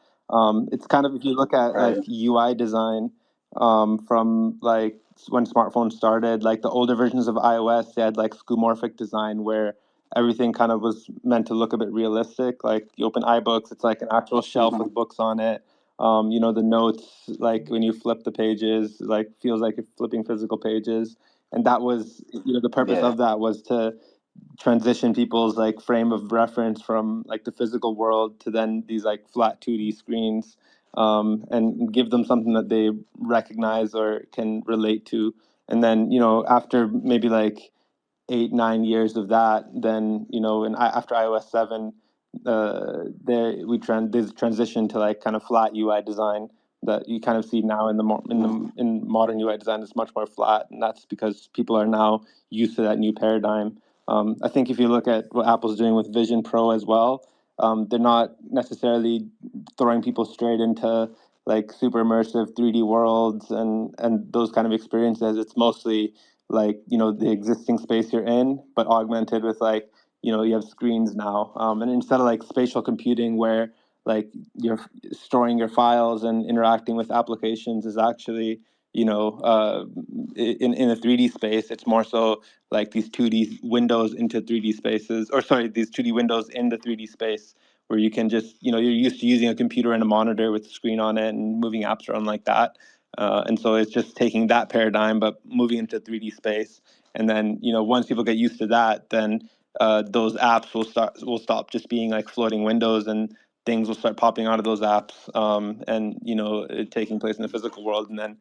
It's kind of, if you look at like UI design from like when smartphones started, like the older versions of iOS, they had like skeuomorphic design where everything kind of was meant to look a bit realistic. Like you open iBooks, it's like an actual shelf with books on it. The notes, like when you flip the pages, like feels like you're flipping physical pages. And that was, the purpose of that was to transition people's like frame of reference from like the physical world to then these like flat 2D screens, and give them something that they recognize or can relate to. And then, after maybe like 8-9 years of that, then and after iOS 7, there's transition to like kind of flat UI design that you kind of see now in in modern UI design is much more flat, and that's because people are now used to that new paradigm. I think if you look at what Apple's doing with Vision Pro as well, they're not necessarily throwing people straight into like super immersive 3D worlds and those kind of experiences. It's mostly like the existing space you're in, but augmented with like you have screens now, and instead of like spatial computing where like you're storing your files and interacting with applications, is actually in a 3D space. It's more so like these 2D windows into 3D spaces, or sorry, these 2D windows in the 3D space, where you can just you're used to using a computer and a monitor with a screen on it and moving apps around like that. And so it's just taking that paradigm, but moving into 3D space. And then, once people get used to that, then those apps will stop just being like floating windows, and things will start popping out of those apps, and it taking place in the physical world. And then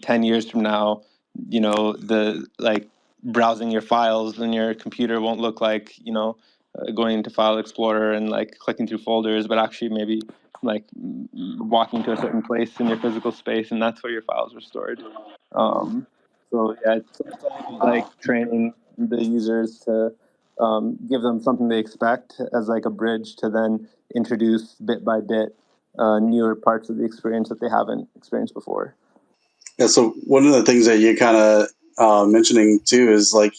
10 years from now, the like browsing your files in your computer won't look like going into File Explorer and like clicking through folders, but actually maybe like walking to a certain place in your physical space, and that's where your files are stored. So yeah, it's all about like training the users to give them something they expect as like a bridge to then introduce bit by bit newer parts of the experience that they haven't experienced before. Yeah, so one of the things that you're kind of mentioning too is like,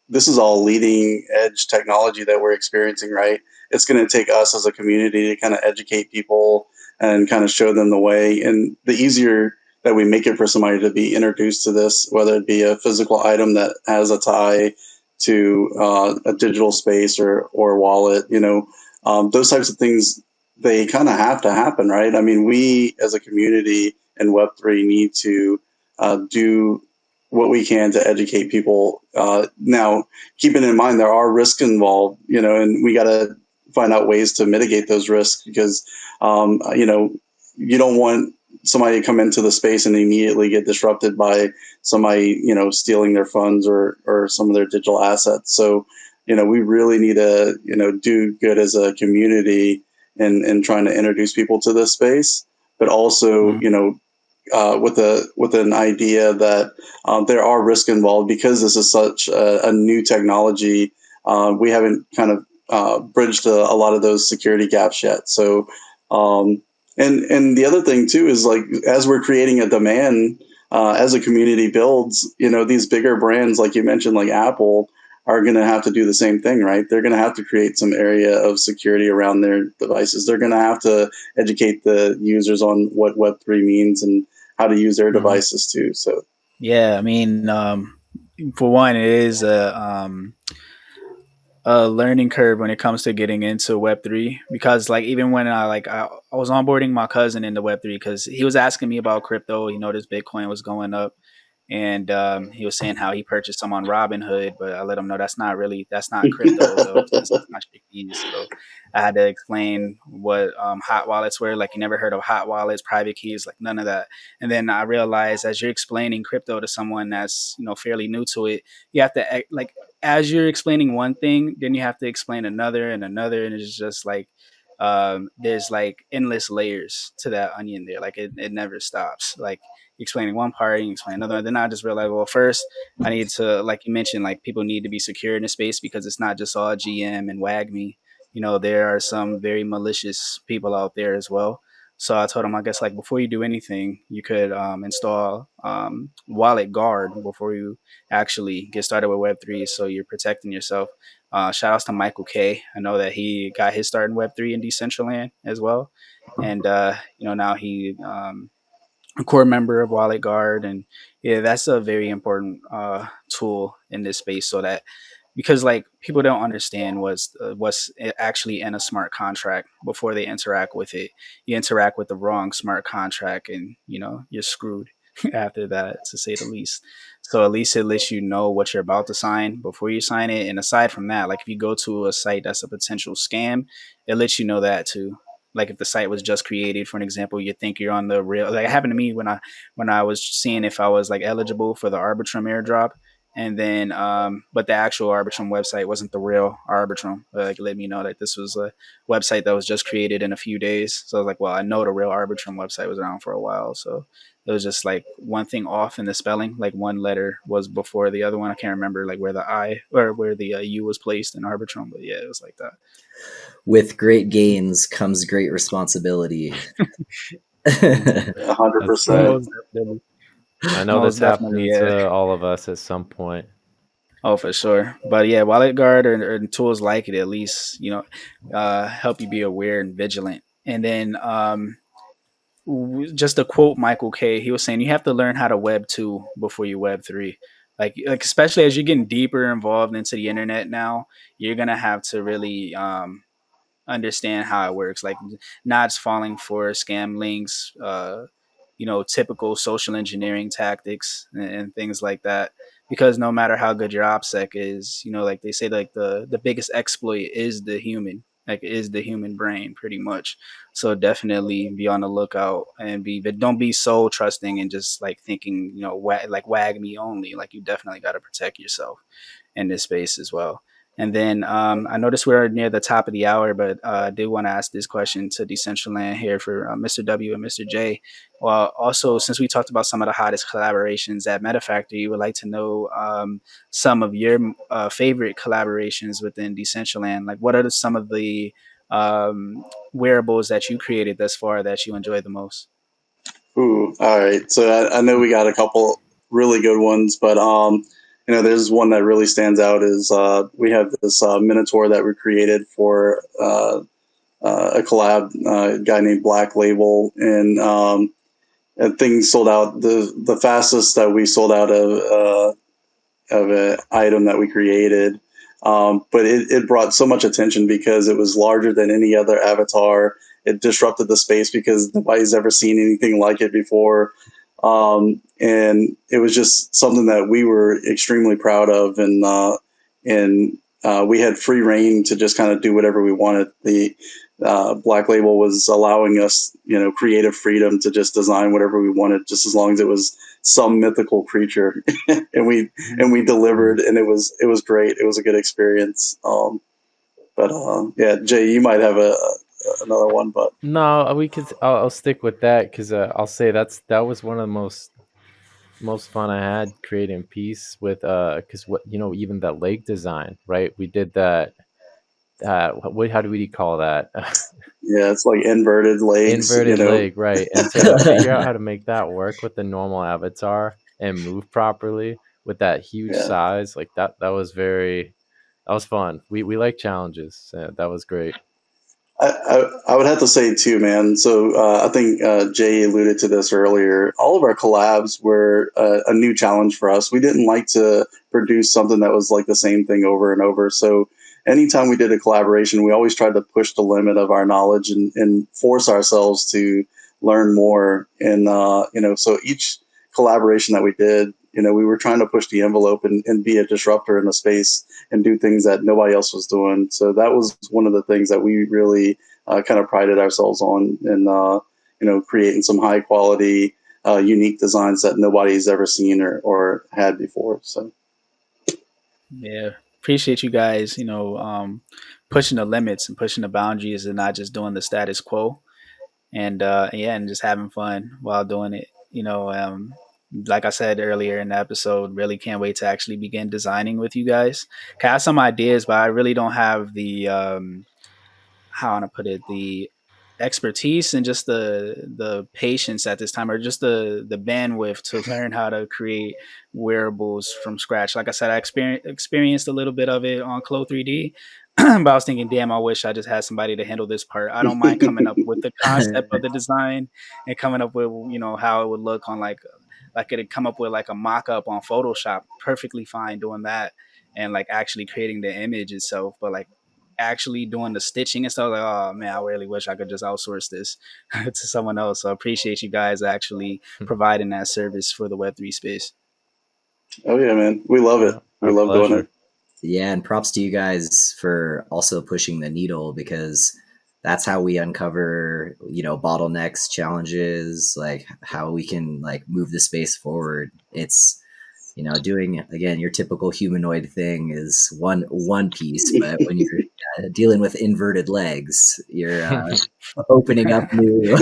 this is all leading edge technology that we're experiencing, right? It's going to take us as a community to kind of educate people and kind of show them the way. And the easier that we make it for somebody to be introduced to this, whether it be a physical item that has a tie to a digital space or wallet, those types of things, they kind of have to happen, right? I mean, we as a community in Web3 need to do what we can to educate people. Now, keeping in mind there are risks involved, and we got to find out ways to mitigate those risks because, you don't want somebody to come into the space and immediately get disrupted by somebody, stealing their funds or some of their digital assets. So, we really need to, do good as a community in trying to introduce people to this space, but also, with an idea that there are risks involved because this is such a new technology. We haven't kind of bridged a lot of those security gaps yet. So, and the other thing too is like as we're creating a demand, as a community builds, these bigger brands like you mentioned, like Apple, are going to have to do the same thing, right? They're going to have to create some area of security around their devices. They're going to have to educate the users on what Web3 means and how to use their devices too. So, yeah, I mean, for one, it is a learning curve when it comes to getting into Web3 because like even when I was onboarding my cousin into Web3 because he was asking me about crypto. He noticed Bitcoin was going up, and he was saying how he purchased some on Robinhood, but I let him know that's not crypto though, since it's not keys. So I had to explain what hot wallets were. Like you never heard of hot wallets, private keys, like none of that. And then I realized as you're explaining crypto to someone that's fairly new to it, you have to like as you're explaining one thing, then you have to explain another and another, and it's just like there's like endless layers to that onion there. Like it never stops. Like explaining one part, you explain another. And then I just realized, well, first I need to, like you mentioned, like people need to be secure in the space because it's not just all GM and WAGME. There are some very malicious people out there as well. So I told him, I guess, like before you do anything, you could install Wallet Guard before you actually get started with Web3, so you're protecting yourself. Shout outs to Michael K. I know that he got his start in Web3 in Decentraland as well, and now he a core member of Wallet Guard, and yeah, that's a very important tool in this space. So that because like people don't understand what's actually in a smart contract before they interact with it. You interact with the wrong smart contract, and you're screwed after that, to say the least. So at least it lets you know what you're about to sign before you sign it. And aside from that, like if you go to a site that's a potential scam, it lets you know that too. Like if the site was just created, for an example, you think you're on the real. Like it happened to me when I was seeing if I was like eligible for the Arbitrum airdrop, and then but the actual Arbitrum website wasn't the real Arbitrum. Like it let me know that this was a website that was just created in a few days. So I was like, well, I know the real Arbitrum website was around for a while, so it was just like one thing off in the spelling. Like one letter was before the other one. I can't remember like where the I or where the U was placed in Arbitrum, but yeah, it was like that. With great gains comes great responsibility. 100%. I know this happened to all of us at some point. Oh, for sure. But yeah, Wallet Guard or tools like it at least, help you be aware and vigilant. And then just to quote Michael K, he was saying you have to learn how to Web 2 before you Web 3. Like especially as you're getting deeper involved into the internet now, you're gonna have to really understand how it works. Like not falling for scam links, typical social engineering tactics and things like that. Because no matter how good your OPSEC is, like they say, like the biggest exploit is the human, like is the human brain, pretty much. So definitely be on the lookout and but don't be so trusting and just like thinking, like wag me only. Like you definitely got to protect yourself in this space as well. And then I noticed we're near the top of the hour, but I do want to ask this question to Decentraland here for Mr. W and Mr. J. Well, also, since we talked about some of the hottest collaborations at MetaFactory, would like to know some of your favorite collaborations within Decentraland. Like, what are some of the wearables that you created thus far that you enjoy the most? Ooh, all right. So I know we got a couple really good ones, but there's one that really stands out is we have this Minotaur that we created for a collab, a guy named Black Label, and things sold out. The fastest that we sold out of an item that we created. But it brought so much attention because it was larger than any other avatar. It disrupted the space because nobody's ever seen anything like it before. And it was just something that we were extremely proud of. And we had free reign to just kind of do whatever we wanted. The Black Label was allowing us, creative freedom to just design whatever we wanted, just as long as it was some mythical creature. and we delivered, and it was great. It was a good experience. But yeah, Jay, you might have another one, but No, we could. I'll stick with that because I'll say that was one of the most fun I had creating piece with because even that leg design, right? We did that. How do we call that? yeah, it's like inverted legs. Inverted leg, right? And to figure out how to make that work with the normal avatar and move properly with that huge Yeah. size, like that was fun. We like challenges. That was great. I would have to say too, man. So I think Jay alluded to this earlier. All of our collabs were a new challenge for us. We didn't like to produce something that was like the same thing over and over. So anytime we did a collaboration, we always tried to push the limit of our knowledge and force ourselves to learn more. And so each collaboration that we did, we were trying to push the envelope and be a disruptor in the space and do things that nobody else was doing. So that was one of the things that we really kind of prided ourselves on, and creating some high quality, unique designs that nobody's ever seen or had before. So Yeah, appreciate you guys. Pushing the limits and pushing the boundaries, and not just doing the status quo. And and just having fun while doing it. Like I said earlier in the episode, really can't wait to actually begin designing with you guys. I have some ideas, but I really don't have the how to put it, the expertise and just the patience at this time, or just the bandwidth to learn how to create wearables from scratch. Like I said, I experienced a little bit of it on Clo 3D, but I was thinking, damn, I wish I just had somebody to handle this part. I don't mind coming up with the concept of the design and coming up with how it would look on like it'd come up with like a mock-up on Photoshop, perfectly fine doing that, and like actually creating the image itself. But like actually doing the stitching and stuff, like, oh man, I really wish I could just outsource this to someone else. So I appreciate you guys actually providing that service for the Web3 space. oh yeah, man, we love it. We love doing it. Yeah, and props to you guys for also pushing the needle, because that's how we uncover, bottlenecks, challenges, like how we can like move the space forward. It's doing, again, your typical humanoid thing is one piece, but when you're dealing with inverted legs, you're opening up new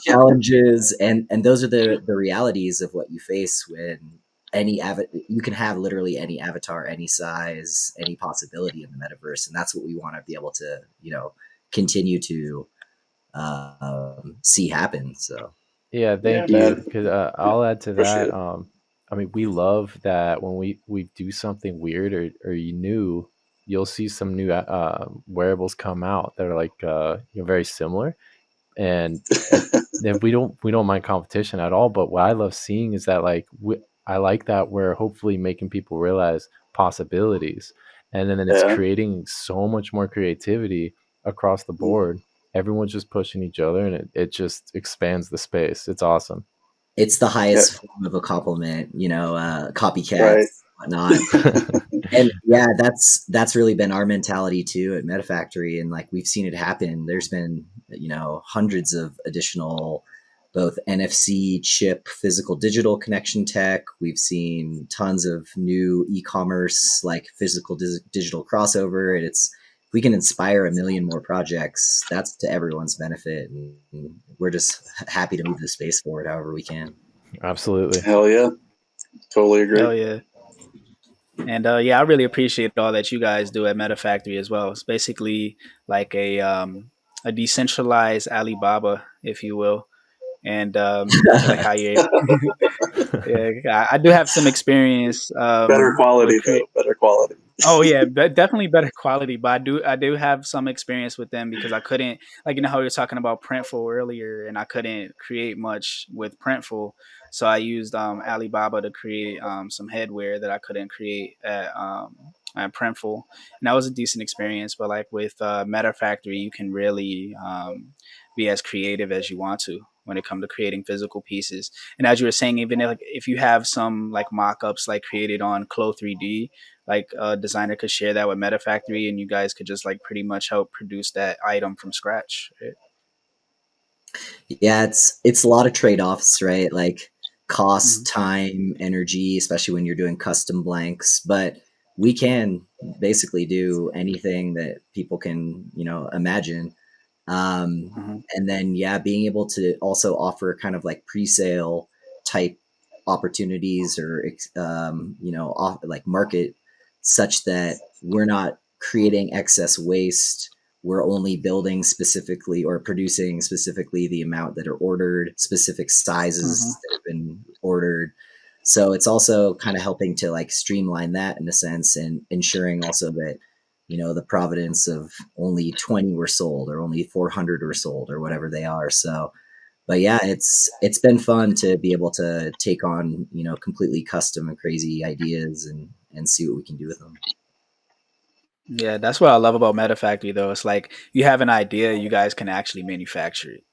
challenges, and those are the realities of what you face when you can have literally any avatar, any size, any possibility in the metaverse, and that's what we want to be able to continue to see happen. So yeah, thank you, because I'll add to that. I mean, we love that when we do something weird or new, you'll see some new wearables come out that are like very similar, and we don't mind competition at all. But what I love seeing is that I like that we're hopefully making people realize possibilities, and then it's creating so much more creativity across the board. Everyone's just pushing each other, and it just expands the space. It's awesome. It's the highest form of a compliment, copycats, whatnot. And yeah, that's really been our mentality too at MetaFactory, and like we've seen it happen. There's been hundreds of additional both NFC chip, physical digital connection tech. We've seen tons of new e-commerce, like physical digital crossover. And if we can inspire a million more projects, that's to everyone's benefit. And we're just happy to move the space forward however we can. Absolutely. Hell yeah. Totally agree. Hell yeah. And I really appreciate all that you guys do at MetaFactory as well. It's basically like a decentralized Alibaba, if you will. And like how you, yeah, I do have some experience. Better quality though. Better quality. Oh yeah, definitely better quality. But I do have some experience with them because I couldn't, like, you know how we were talking about Printful earlier, and I couldn't create much with Printful, so I used Alibaba to create some headwear that I couldn't create at Printful, and that was a decent experience. But like with MetaFactory, you can really be as creative as you want to when it comes to creating physical pieces. And as you were saying, even if you have some like mock-ups like created on Clo3D, like a designer could share that with MetaFactory, and you guys could just like pretty much help produce that item from scratch. Right? Yeah, it's a lot of trade-offs, right? Like cost, time, energy, especially when you're doing custom blanks. But we can basically do anything that people can, imagine. And then, being able to also offer kind of like pre-sale type opportunities or, like market such that we're not creating excess waste. We're only building specifically or producing specifically the amount that are ordered, specific sizes that have been ordered. So it's also kind of helping to like streamline that in a sense, and ensuring also that, the provenance of only 20 were sold or only 400 were sold or whatever they are. So, but yeah, it's been fun to be able to take on, completely custom and crazy ideas and see what we can do with them. Yeah, that's what I love about MetaFactory though. It's like you have an idea, you guys can actually manufacture it.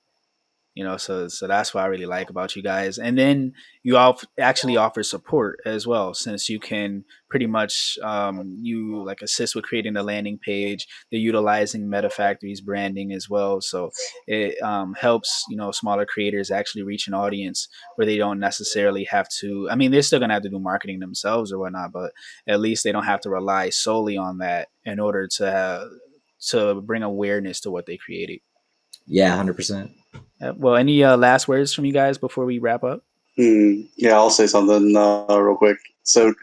So that's what I really like about you guys. And then you all actually offer support as well, since you can pretty much you like assist with creating the landing page. They're utilizing MetaFactory's branding as well, so it helps smaller creators actually reach an audience where they don't necessarily have to. I mean, they're still gonna have to do marketing themselves or whatnot, but at least they don't have to rely solely on that in order to bring awareness to what they created. Yeah, 100%. Well, any last words from you guys before we wrap up? Yeah, I'll say something real quick. So,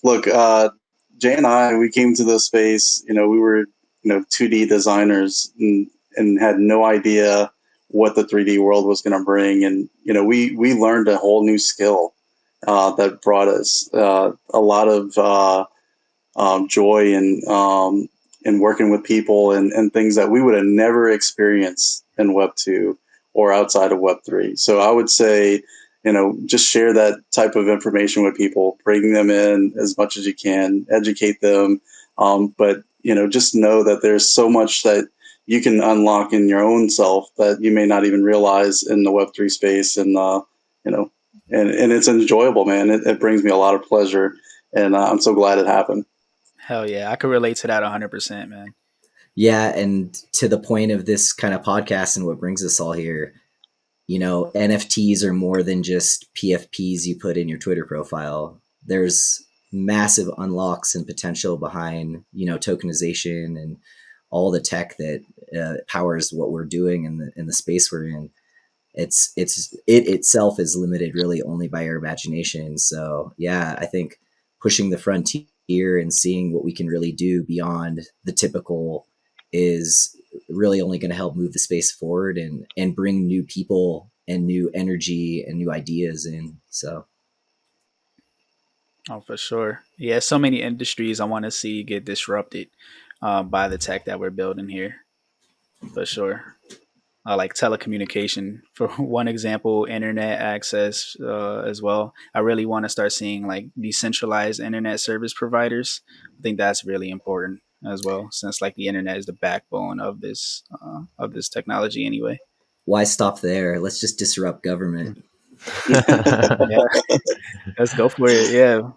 look, Jay and I, we came to this space, we were, 2D designers and had no idea what the 3D world was going to bring. And, we learned a whole new skill that brought us a lot of joy and working with people and things that we would have never experienced in Web 2 or outside of Web 3. So I would say, just share that type of information with people, bring them in as much as you can, educate them. But, just know that there's so much that you can unlock in your own self that you may not even realize in the Web 3 space. And, and it's enjoyable, man. It brings me a lot of pleasure. And I'm so glad it happened. Hell yeah. I could relate to that 100%, man. Yeah. And to the point of this kind of podcast and what brings us all here, NFTs are more than just PFPs you put in your Twitter profile. There's massive unlocks and potential behind, tokenization and all the tech that powers what we're doing in the space we're in. It itself is limited really only by our imagination. So yeah, I think pushing the frontier and seeing what we can really do beyond the typical is really only going to help move the space forward and bring new people and new energy and new ideas in. So. Oh, for sure. Yeah. So many industries I want to see get disrupted by the tech that we're building here. For sure. Like telecommunication, for one example, internet access as well. I really want to start seeing like decentralized internet service providers. I think that's really important as well, since like the internet is the backbone of this technology anyway. Why stop there? Let's just disrupt government. Yeah. Let's go for it. Yeah.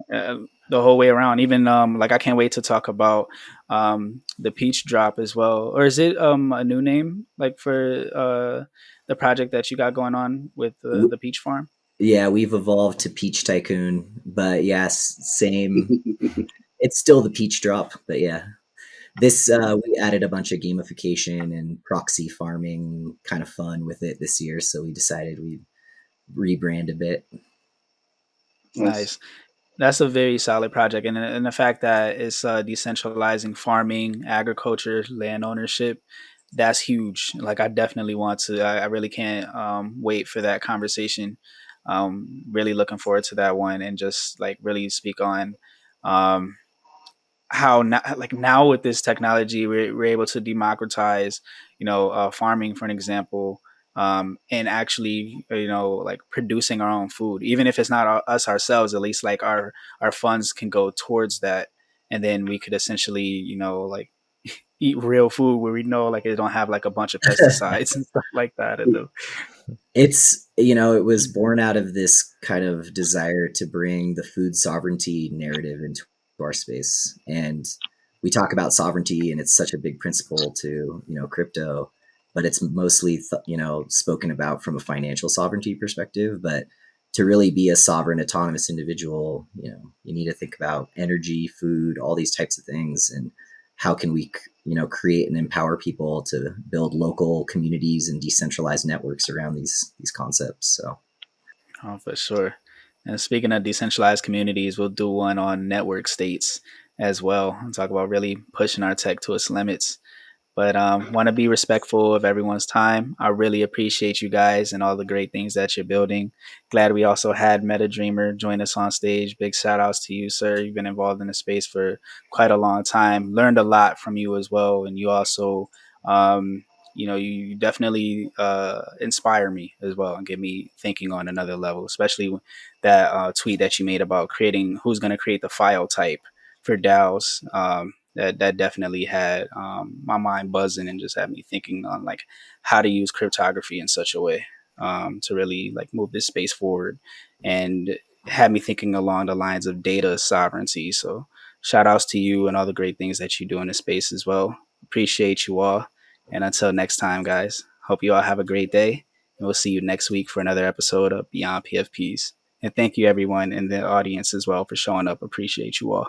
the whole way around. Even like I can't wait to talk about the peach drop as well. Or is it a new name like for the project that you got going on with the peach farm? Yeah, we've evolved to Peach Tycoon, but yes, same. It's still the Peach Drop, but yeah, this we added a bunch of gamification and proxy farming kind of fun with it this year, so we decided we'd rebrand a bit. Nice. That's a very solid project, and the fact that it's decentralizing farming, agriculture, land ownership, that's huge. Like I definitely want to. I really can't wait for that conversation. Really looking forward to that one, and just like really speak on um, how now, like now with this technology, we're able to democratize, farming, for an example, and actually, like producing our own food, even if it's not us ourselves, at least like our funds can go towards that, and then we could essentially, like eat real food where we know like it don't have like a bunch of pesticides and stuff like that. It's, it was born out of this kind of desire to bring the food sovereignty narrative into our space. And we talk about sovereignty, and it's such a big principle to, crypto, but it's mostly, spoken about from a financial sovereignty perspective. But to really be a sovereign, autonomous individual, you need to think about energy, food, all these types of things. And how can we, create and empower people to build local communities and decentralized networks around these concepts. So, Oh, for sure. And speaking of decentralized communities, we'll do one on network states as well and talk about really pushing our tech to its limits. But want to be respectful of everyone's time. I really appreciate you guys and all the great things that you're building. Glad we also had Meta Dreamer join us on stage. Big shout outs to you, sir. You've been involved in the space for quite a long time. Learned a lot from you as well. And you also, you definitely inspire me as well and get me thinking on another level, especially that tweet that you made about creating who's going to create the file type for DAOs. That definitely had my mind buzzing and just had me thinking on like how to use cryptography in such a way to really like move this space forward, and had me thinking along the lines of data sovereignty. So shout outs to you and all the great things that you do in this space as well. Appreciate you all. And until next time, guys, hope you all have a great day. And we'll see you next week for another episode of Beyond PFPs. And thank you everyone in the audience as well for showing up. Appreciate you all.